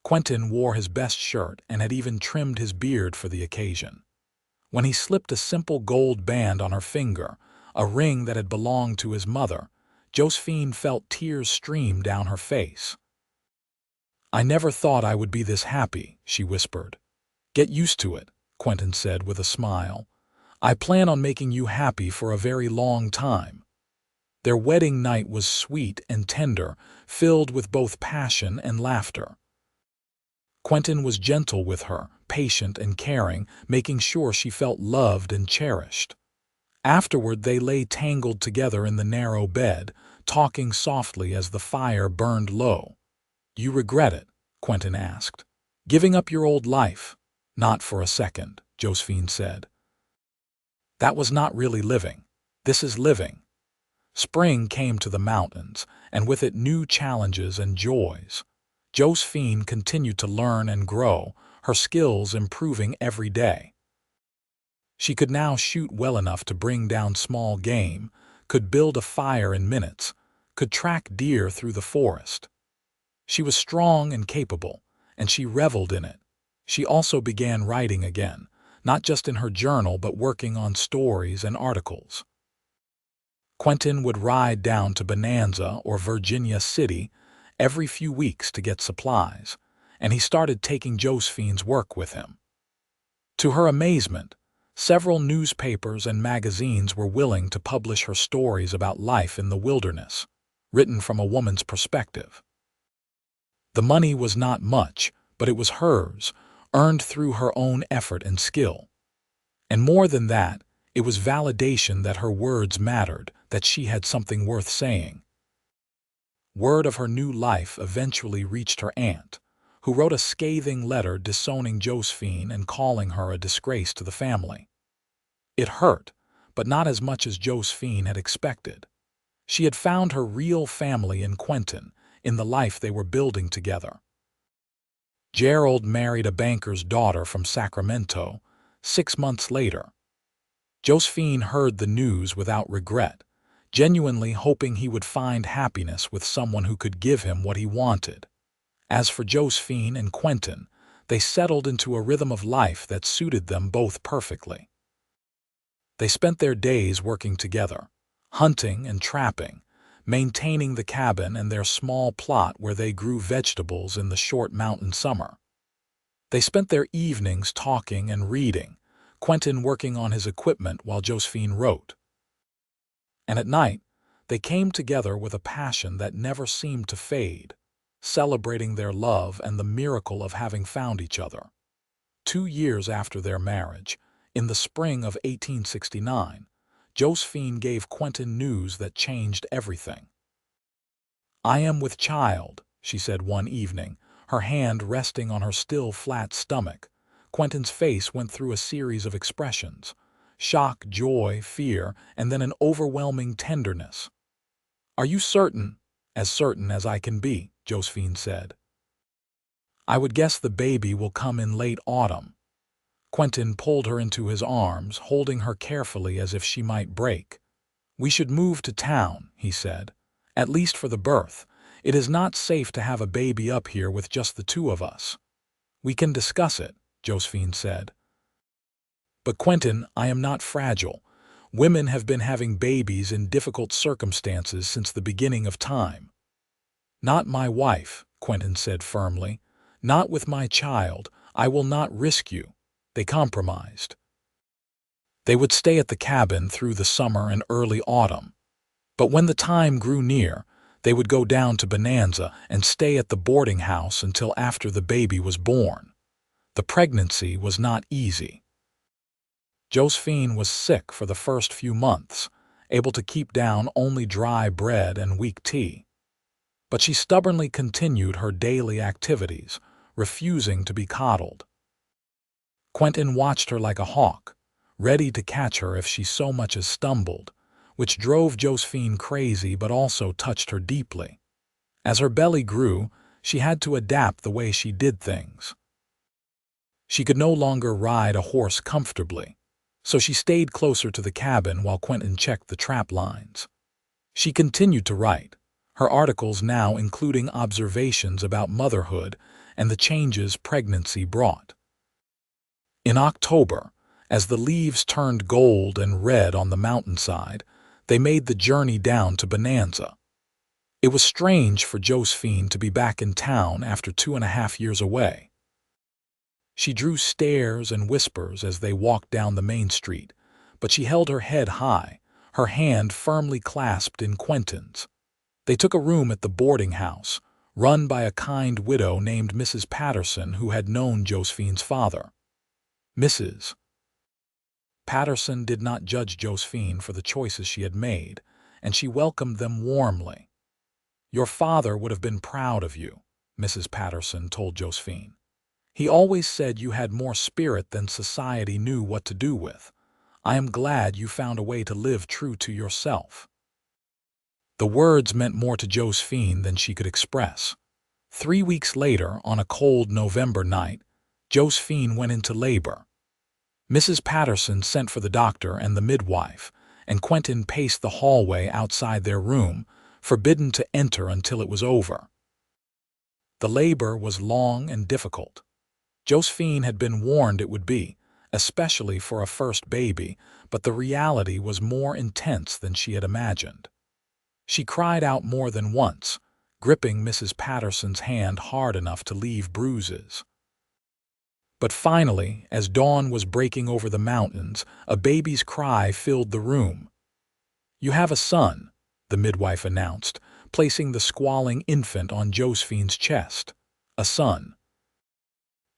Speaker 1: Quentin wore his best shirt and had even trimmed his beard for the occasion. When he slipped a simple gold band on her finger, a ring that had belonged to his mother, Josephine felt tears stream down her face. "I never thought I would be this happy," she whispered. "Get used to it," Quentin said with a smile. "I plan on making you happy for a very long time." Their wedding night was sweet and tender, filled with both passion and laughter. Quentin was gentle with her, patient and caring, making sure she felt loved and cherished. Afterward, they lay tangled together in the narrow bed, talking softly as the fire burned low. "You regret it?" Quentin asked. "Giving up your old life?" "Not for a second," Josephine said. "That was not really living. This is living." Spring came to the mountains, and with it new challenges and joys. Josephine continued to learn and grow, her skills improving every day. She could now shoot well enough to bring down small game, could build a fire in minutes, could track deer through the forest. She was strong and capable, and she reveled in it. She also began writing again, not just in her journal but working on stories and articles. Quentin would ride down to Bonanza or Virginia City every few weeks to get supplies, and he started taking Josephine's work with him. To her amazement, several newspapers and magazines were willing to publish her stories about life in the wilderness, written from a woman's perspective. The money was not much, but it was hers, earned through her own effort and skill. And more than that, it was validation that her words mattered, that she had something worth saying. Word of her new life eventually reached her aunt, who wrote a scathing letter disowning Josephine and calling her a disgrace to the family. It hurt, but not as much as Josephine had expected. She had found her real family in Quentin, in the life they were building together. Gerald married a banker's daughter from Sacramento 6 months later. Josephine heard the news without regret, genuinely hoping he would find happiness with someone who could give him what he wanted. As for Josephine and Quentin, they settled into a rhythm of life that suited them both perfectly. They spent their days working together, hunting and trapping, maintaining the cabin and their small plot where they grew vegetables in the short mountain summer. They spent their evenings talking and reading, Quentin working on his equipment while Josephine wrote. And at night, they came together with a passion that never seemed to fade, celebrating their love and the miracle of having found each other. 2 years after their marriage, in the spring of 1869, Josephine gave Quentin news that changed everything. "I am with child," she said one evening, her hand resting on her still flat stomach. Quentin's face went through a series of expressions: shock, joy, fear, and then an overwhelming tenderness. "Are you certain?" "As certain as I can be," Josephine said. "I would guess the baby will come in late autumn." Quentin pulled her into his arms, holding her carefully as if she might break. "We should move to town," he said, "at least for the birth. It is not safe to have a baby up here with just the two of us." "We can discuss it," Josephine said. "But Quentin, I am not fragile. Women have been having babies in difficult circumstances since the beginning of time." "Not my wife," Quentin said firmly. "Not with my child. I will not risk you." They compromised. They would stay at the cabin through the summer and early autumn. But when the time grew near, they would go down to Bonanza and stay at the boarding house until after the baby was born. The pregnancy was not easy. Josephine was sick for the first few months, able to keep down only dry bread and weak tea. But she stubbornly continued her daily activities, refusing to be coddled. Quentin watched her like a hawk, ready to catch her if she so much as stumbled, which drove Josephine crazy but also touched her deeply. As her belly grew, she had to adapt the way she did things. She could no longer ride a horse comfortably, so she stayed closer to the cabin while Quentin checked the trap lines. She continued to write, her articles now including observations about motherhood and the changes pregnancy brought. In October, as the leaves turned gold and red on the mountainside, they made the journey down to Bonanza. It was strange for Josephine to be back in town after 2.5 years away. She drew stares and whispers as they walked down the main street, but she held her head high, her hand firmly clasped in Quentin's. They took a room at the boarding house, run by a kind widow named Mrs. Patterson who had known Josephine's father. Mrs. Patterson did not judge Josephine for the choices she had made, and she welcomed them warmly. "Your father would have been proud of you," Mrs. Patterson told Josephine. "He always said you had more spirit than society knew what to do with. I am glad you found a way to live true to yourself." The words meant more to Josephine than she could express. 3 weeks later, on a cold November night, Josephine went into labor. Mrs. Patterson sent for the doctor and the midwife, and Quentin paced the hallway outside their room, forbidden to enter until it was over. The labor was long and difficult. Josephine had been warned it would be, especially for a first baby, but the reality was more intense than she had imagined. She cried out more than once, gripping Mrs. Patterson's hand hard enough to leave bruises. But finally, as dawn was breaking over the mountains, a baby's cry filled the room. "You have a son," the midwife announced, placing the squalling infant on Josephine's chest. "A son."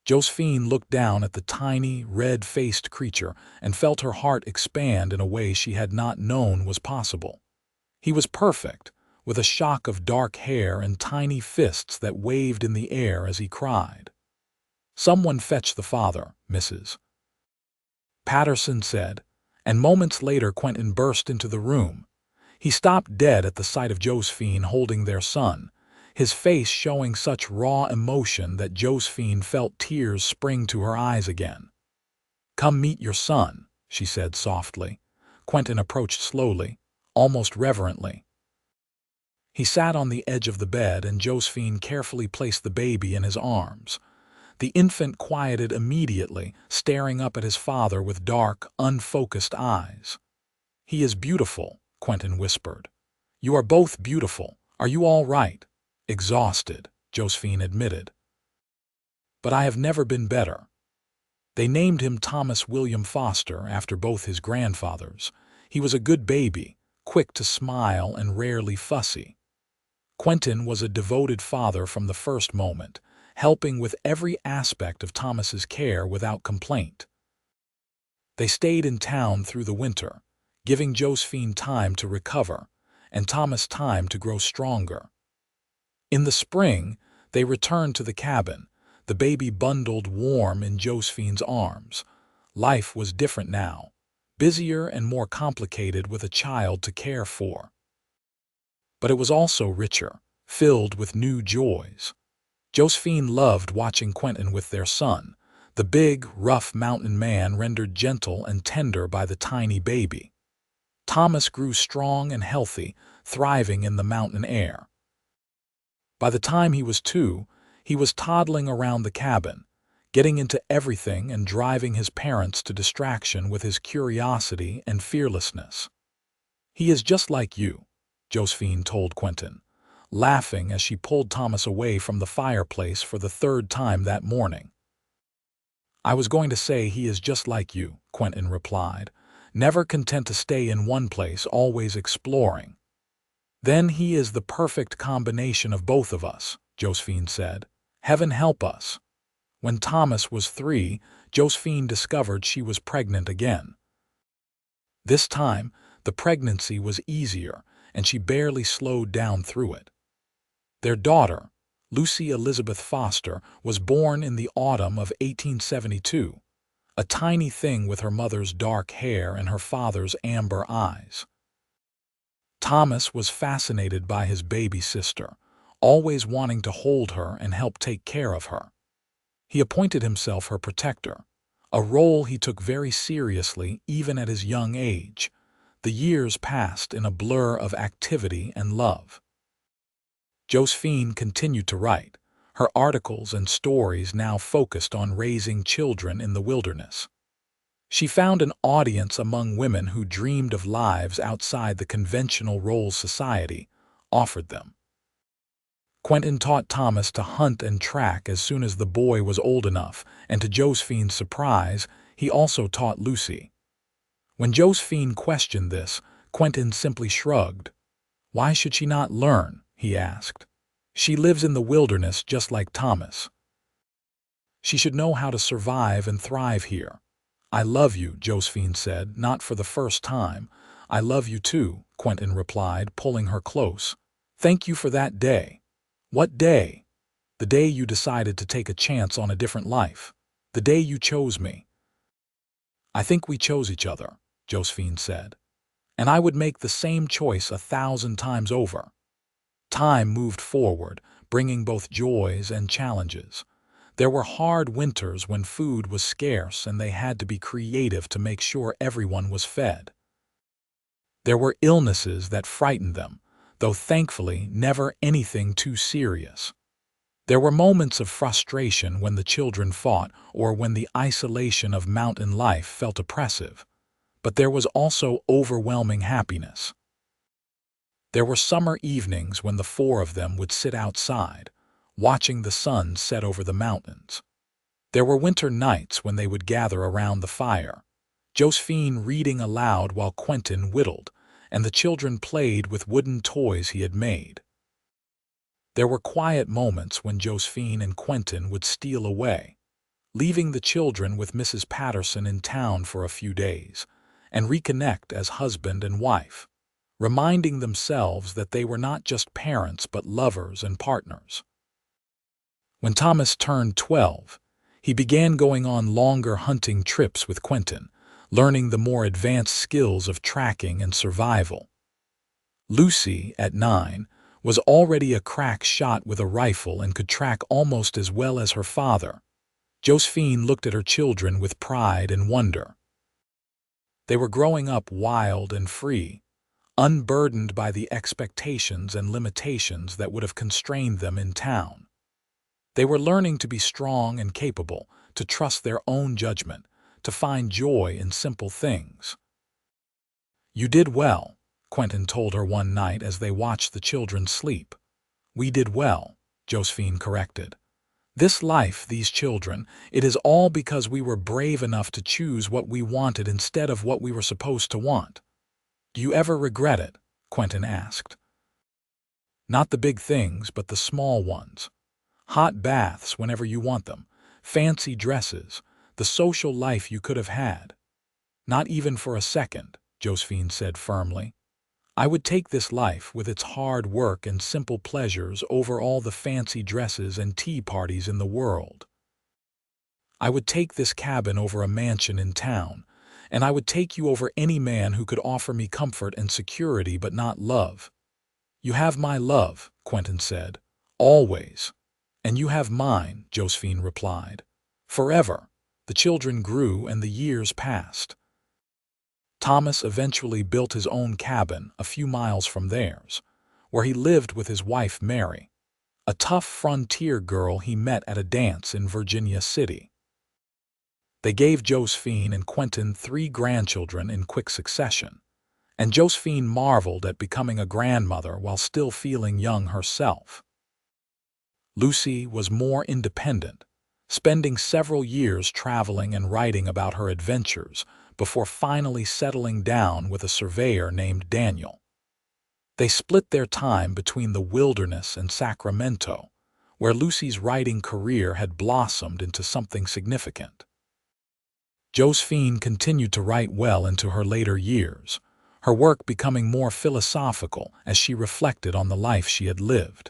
Speaker 1: Josephine looked down at the tiny, red-faced creature and felt her heart expand in a way she had not known was possible. He was perfect, with a shock of dark hair and tiny fists that waved in the air as he cried. "Someone fetch the father," Mrs. Patterson said, and moments later Quentin burst into the room. He stopped dead at the sight of Josephine holding their son, his face showing such raw emotion that Josephine felt tears spring to her eyes again. "Come meet your son," she said softly. Quentin approached slowly, almost reverently. He sat on the edge of the bed and Josephine carefully placed the baby in his arms. The infant quieted immediately, staring up at his father with dark, unfocused eyes. "He is beautiful," Quentin whispered. "You are both beautiful. Are you all right?" "Exhausted," Josephine admitted. "But I have never been better." They named him Thomas William Foster after both his grandfathers. He was a good baby, quick to smile and rarely fussy. Quentin was a devoted father from the first moment, helping with every aspect of Thomas's care without complaint. They stayed in town through the winter, giving Josephine time to recover, and Thomas time to grow stronger. In the spring, they returned to the cabin, the baby bundled warm in Josephine's arms. Life was different now, busier and more complicated with a child to care for. But it was also richer, filled with new joys. Josephine loved watching Quentin with their son, the big, rough mountain man rendered gentle and tender by the tiny baby. Thomas grew strong and healthy, thriving in the mountain air. By the time he was 2, he was toddling around the cabin, getting into everything and driving his parents to distraction with his curiosity and fearlessness. "He is just like you," Josephine told Quentin, laughing as she pulled Thomas away from the fireplace for the 3rd time that morning. "I was going to say he is just like you," Quentin replied, never content to stay in one place, always exploring. "Then he is the perfect combination of both of us," Josephine said. "Heaven help us." When Thomas was 3, Josephine discovered she was pregnant again. This time, the pregnancy was easier, and she barely slowed down through it. Their daughter, Lucy Elizabeth Foster, was born in the autumn of 1872, a tiny thing with her mother's dark hair and her father's amber eyes. Thomas was fascinated by his baby sister, always wanting to hold her and help take care of her. He appointed himself her protector, a role he took very seriously even at his young age. The years passed in a blur of activity and love. Josephine continued to write. Her articles and stories now focused on raising children in the wilderness. She found an audience among women who dreamed of lives outside the conventional roles society offered them. Quentin taught Thomas to hunt and track as soon as the boy was old enough, and to Josephine's surprise, he also taught Lucy. When Josephine questioned this, Quentin simply shrugged. Why should she not learn? He asked. She lives in the wilderness just like Thomas. She should know how to survive and thrive here. I love you, Josephine said, not for the first time. I love you too, Quentin replied, pulling her close. Thank you for that day. What day? The day you decided to take a chance on a different life. The day you chose me. I think we chose each other, Josephine said. And I would make the same choice 1,000 times over. Time moved forward, bringing both joys and challenges. There were hard winters when food was scarce and they had to be creative to make sure everyone was fed. There were illnesses that frightened them, though thankfully never anything too serious. There were moments of frustration when the children fought or when the isolation of mountain life felt oppressive. But there was also overwhelming happiness. There were summer evenings when the four of them would sit outside, watching the sun set over the mountains. There were winter nights when they would gather around the fire, Josephine reading aloud while Quentin whittled, and the children played with wooden toys he had made. There were quiet moments when Josephine and Quentin would steal away, leaving the children with Mrs. Patterson in town for a few days, and reconnect as husband and wife, reminding themselves that they were not just parents but lovers and partners. When Thomas turned 12, he began going on longer hunting trips with Quentin, learning the more advanced skills of tracking and survival. Lucy, at 9, was already a crack shot with a rifle and could track almost as well as her father. Josephine looked at her children with pride and wonder. They were growing up wild and free, unburdened by the expectations and limitations that would have constrained them in town. They were learning to be strong and capable, to trust their own judgment, to find joy in simple things. You did well, Quentin told her one night as they watched the children sleep. We did well, Josephine corrected. This life, these children, it is all because we were brave enough to choose what we wanted instead of what we were supposed to want. Do you ever regret it? Quentin asked. Not the big things, but the small ones. Hot baths whenever you want them, fancy dresses, the social life you could have had. Not even for a second, Josephine said firmly. I would take this life with its hard work and simple pleasures over all the fancy dresses and tea parties in the world. I would take this cabin over a mansion in town, and I would take you over any man who could offer me comfort and security but not love. You have my love, Quentin said, always. And you have mine, Josephine replied. Forever. The children grew and the years passed. Thomas eventually built his own cabin a few miles from theirs, where he lived with his wife Mary, a tough frontier girl he met at a dance in Virginia City. They gave Josephine and Quentin 3 grandchildren in quick succession, and Josephine marveled at becoming a grandmother while still feeling young herself. Lucy was more independent, spending several years traveling and writing about her adventures before finally settling down with a surveyor named Daniel. They split their time between the wilderness and Sacramento, where Lucy's writing career had blossomed into something significant. Josephine continued to write well into her later years, her work becoming more philosophical as she reflected on the life she had lived.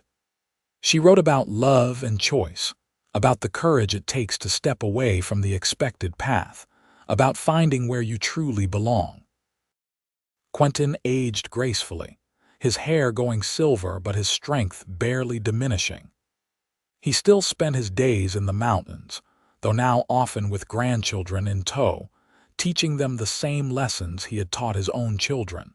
Speaker 1: She wrote about love and choice, about the courage it takes to step away from the expected path, about finding where you truly belong. Quentin aged gracefully, his hair going silver but his strength barely diminishing. He still spent his days in the mountains, though now often with grandchildren in tow, teaching them the same lessons he had taught his own children.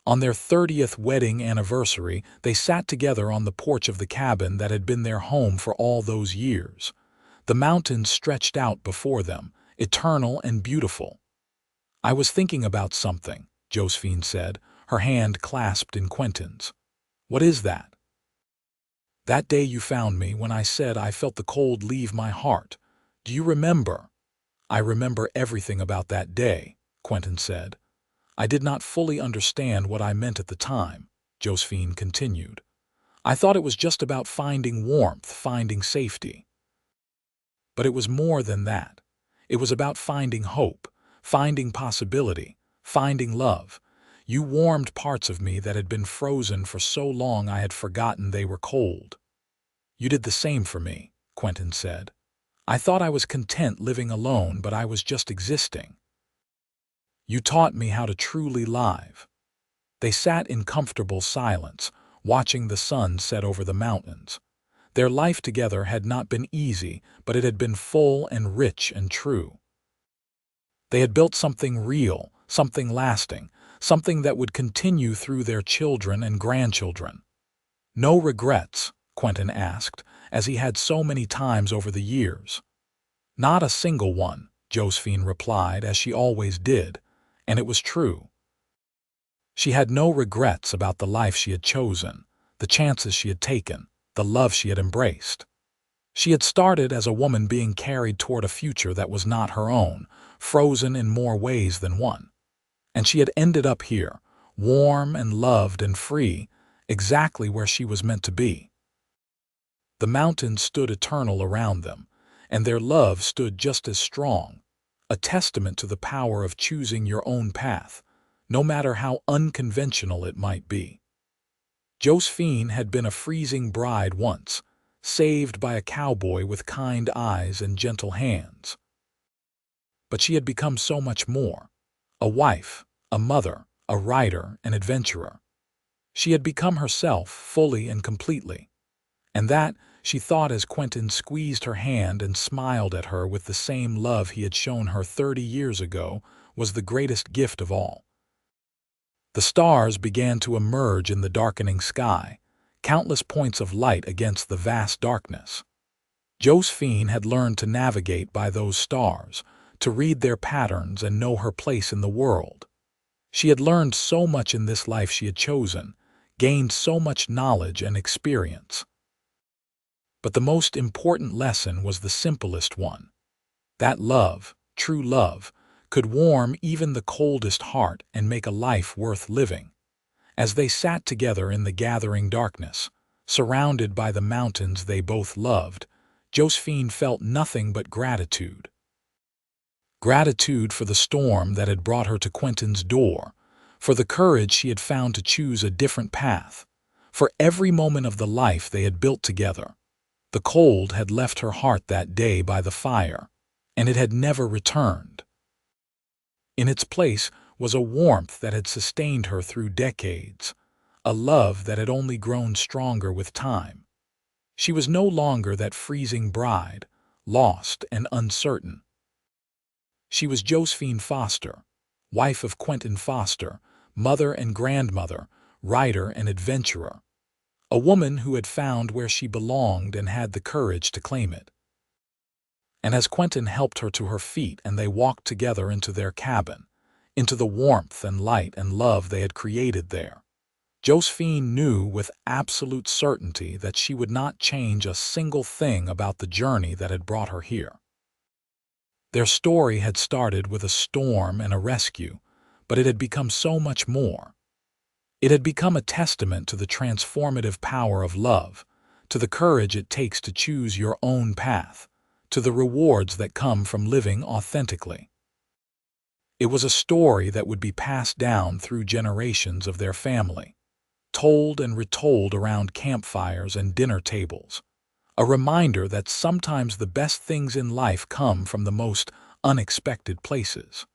Speaker 1: On their 30th wedding anniversary, they sat together on the porch of the cabin that had been their home for all those years. The mountains stretched out before them, eternal and beautiful. "I was thinking about something," Josephine said, her hand clasped in Quentin's. "What is that?" "That day you found me when I said I felt the cold leave my heart. Do you remember?" "I remember everything about that day," Quentin said. "I did not fully understand what I meant at the time," Josephine continued. "I thought it was just about finding warmth, finding safety. But it was more than that. It was about finding hope, finding possibility, finding love. You warmed parts of me that had been frozen for so long I had forgotten they were cold." "You did the same for me," Quentin said. "I thought I was content living alone, but I was just existing. You taught me how to truly live." They sat in comfortable silence, watching the sun set over the mountains. Their life together had not been easy, but it had been full and rich and true. They had built something real, something lasting, something that would continue through their children and grandchildren. "No regrets?" Quentin asked, as he had so many times over the years. "Not a single one," Josephine replied, as she always did, and it was true. She had no regrets about the life she had chosen, the chances she had taken, the love she had embraced. She had started as a woman being carried toward a future that was not her own, frozen in more ways than one. And she had ended up here, warm and loved and free, exactly where she was meant to be. The mountains stood eternal around them, and their love stood just as strong, a testament to the power of choosing your own path, no matter how unconventional it might be. Josephine had been a freezing bride once, saved by a cowboy with kind eyes and gentle hands. But she had become so much more: a wife, a mother, a writer, an adventurer. She had become herself fully and completely. And that, she thought as Quentin squeezed her hand and smiled at her with the same love he had shown her 30 years ago, was the greatest gift of all. The stars began to emerge in the darkening sky, countless points of light against the vast darkness. Josephine had learned to navigate by those stars, to read their patterns and know her place in the world. She had learned so much in this life she had chosen, gained so much knowledge and experience. But the most important lesson was the simplest one: that love, true love, could warm even the coldest heart and make a life worth living. As they sat together in the gathering darkness, surrounded by the mountains they both loved, Josephine felt nothing but gratitude. Gratitude for the storm that had brought her to Quentin's door, for the courage she had found to choose a different path, for every moment of the life they had built together. The cold had left her heart that day by the fire, and it had never returned. In its place was a warmth that had sustained her through decades, a love that had only grown stronger with time. She was no longer that freezing bride, lost and uncertain. She was Josephine Foster, wife of Quentin Foster, mother and grandmother, writer and adventurer. A woman who had found where she belonged and had the courage to claim it. And as Quentin helped her to her feet and they walked together into their cabin, into the warmth and light and love they had created there, Josephine knew with absolute certainty that she would not change a single thing about the journey that had brought her here. Their story had started with a storm and a rescue, but it had become so much more. It had become a testament to the transformative power of love, to the courage it takes to choose your own path, to the rewards that come from living authentically. It was a story that would be passed down through generations of their family, told and retold around campfires and dinner tables, a reminder that sometimes the best things in life come from the most unexpected places.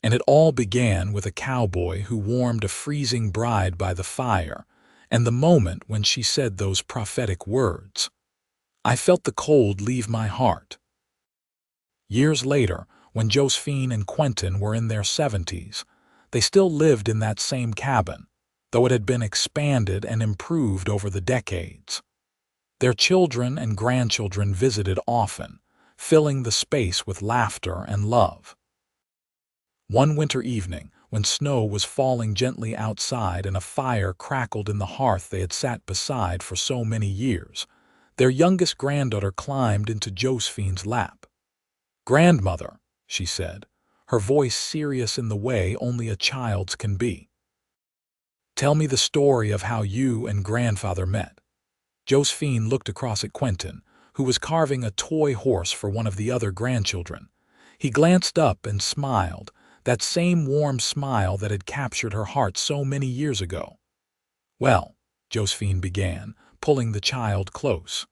Speaker 1: And it all began with a cowboy who warmed a freezing bride by the fire, and the moment when she said those prophetic words, "I felt the cold leave my heart." Years later, when Josephine and Quentin were in their 70s, They still lived in that same cabin, though it had been expanded and improved over the decades. Their children and grandchildren visited often, filling the space with laughter and love. One winter evening, when snow was falling gently outside and a fire crackled in the hearth they had sat beside for so many years, their youngest granddaughter climbed into Josephine's lap. "Grandmother," she said, her voice serious in the way only a child's can be, "tell me the story of how you and grandfather met." Josephine looked across at Quentin, who was carving a toy horse for one of the other grandchildren. He glanced up and smiled, that same warm smile that had captured her heart so many years ago. "Well," Josephine began, pulling the child close,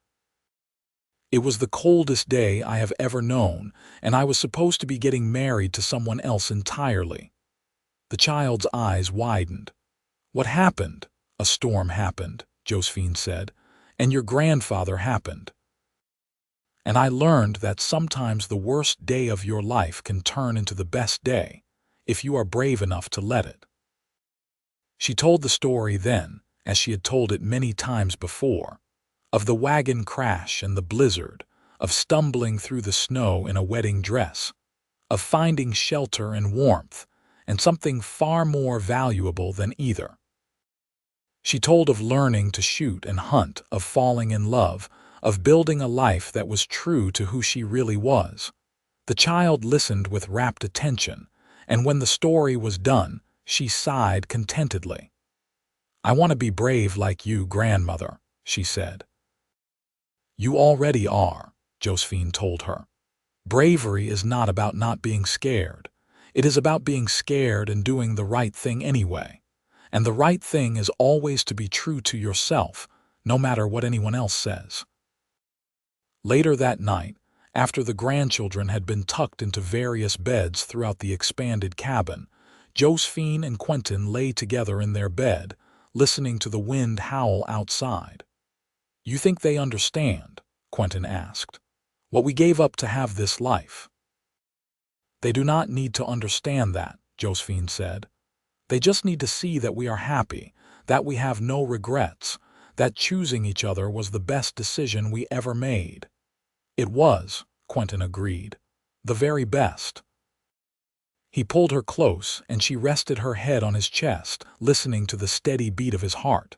Speaker 1: "it was the coldest day I have ever known, and I was supposed to be getting married to someone else entirely." The child's eyes widened. "What happened?" "A storm happened," Josephine said, "and your grandfather happened. And I learned that sometimes the worst day of your life can turn into the best day, if you are brave enough to let it." She told the story then, as she had told it many times before, of the wagon crash and the blizzard, of stumbling through the snow in a wedding dress, of finding shelter and warmth, and something far more valuable than either. She told of learning to shoot and hunt, of falling in love, of building a life that was true to who she really was. The child listened with rapt attention, and when the story was done, she sighed contentedly. "I want to be brave like you, grandmother," she said. "You already are," Josephine told her. "Bravery is not about not being scared. It is about being scared and doing the right thing anyway. And the right thing is always to be true to yourself, no matter what anyone else says." Later that night, after the grandchildren had been tucked into various beds throughout the expanded cabin, Josephine and Quentin lay together in their bed, listening to the wind howl outside. "You think they understand?" Quentin asked. "What we gave up to have this life?" "They do not need to understand that," Josephine said. "They just need to see that we are happy, that we have no regrets, that choosing each other was the best decision we ever made." "It was," Quentin agreed. "The very best." He pulled her close, and she rested her head on his chest, listening to the steady beat of his heart.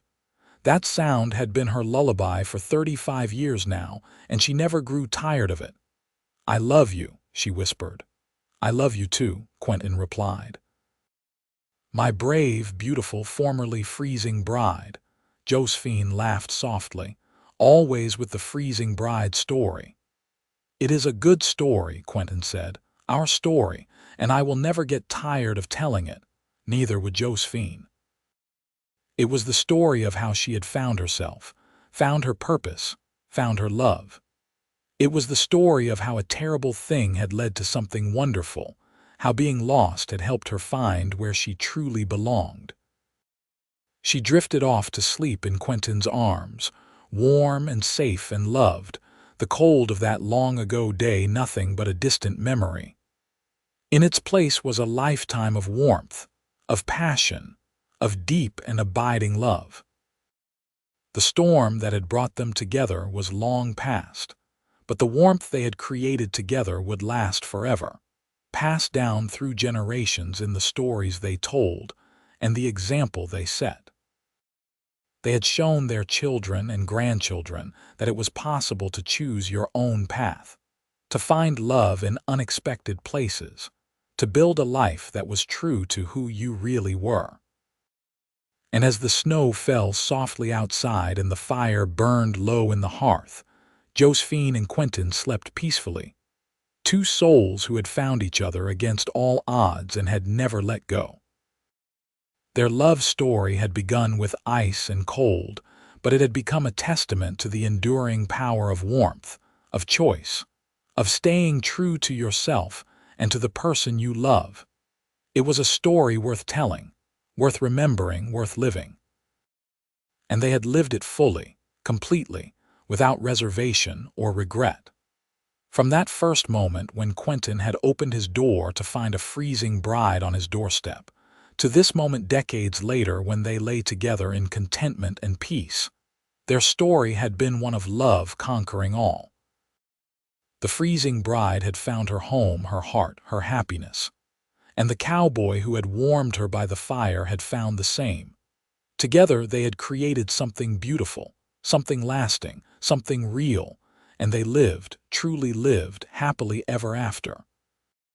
Speaker 1: That sound had been her lullaby for 35 years now, and she never grew tired of it. "I love you," she whispered. "I love you too," Quentin replied. "My brave, beautiful, formerly freezing bride." Josephine laughed softly, always with the freezing bride story. "It is a good story," Quentin said, "our story, and I will never get tired of telling it." Neither would Josephine. It was the story of how she had found herself, found her purpose, found her love. It was the story of how a terrible thing had led to something wonderful, how being lost had helped her find where she truly belonged. She drifted off to sleep in Quentin's arms, warm and safe and loved, the cold of that long-ago day nothing but a distant memory. In its place was a lifetime of warmth, of passion, of deep and abiding love. The storm that had brought them together was long past, but the warmth they had created together would last forever, passed down through generations in the stories they told and the example they set. They had shown their children and grandchildren that it was possible to choose your own path, to find love in unexpected places, to build a life that was true to who you really were. And as the snow fell softly outside and the fire burned low in the hearth, Josephine and Quentin slept peacefully, two souls who had found each other against all odds and had never let go. Their love story had begun with ice and cold, but it had become a testament to the enduring power of warmth, of choice, of staying true to yourself and to the person you love. It was a story worth telling, worth remembering, worth living. And they had lived it fully, completely, without reservation or regret. From that first moment when Quentin had opened his door to find a freezing bride on his doorstep, to this moment decades later when they lay together in contentment and peace. Their story had been one of love conquering all. The freezing bride had found her home, her heart, her happiness. And the cowboy who had warmed her by the fire had found the same. Together they had created something beautiful, something lasting, something real, and they lived, truly lived, happily ever after.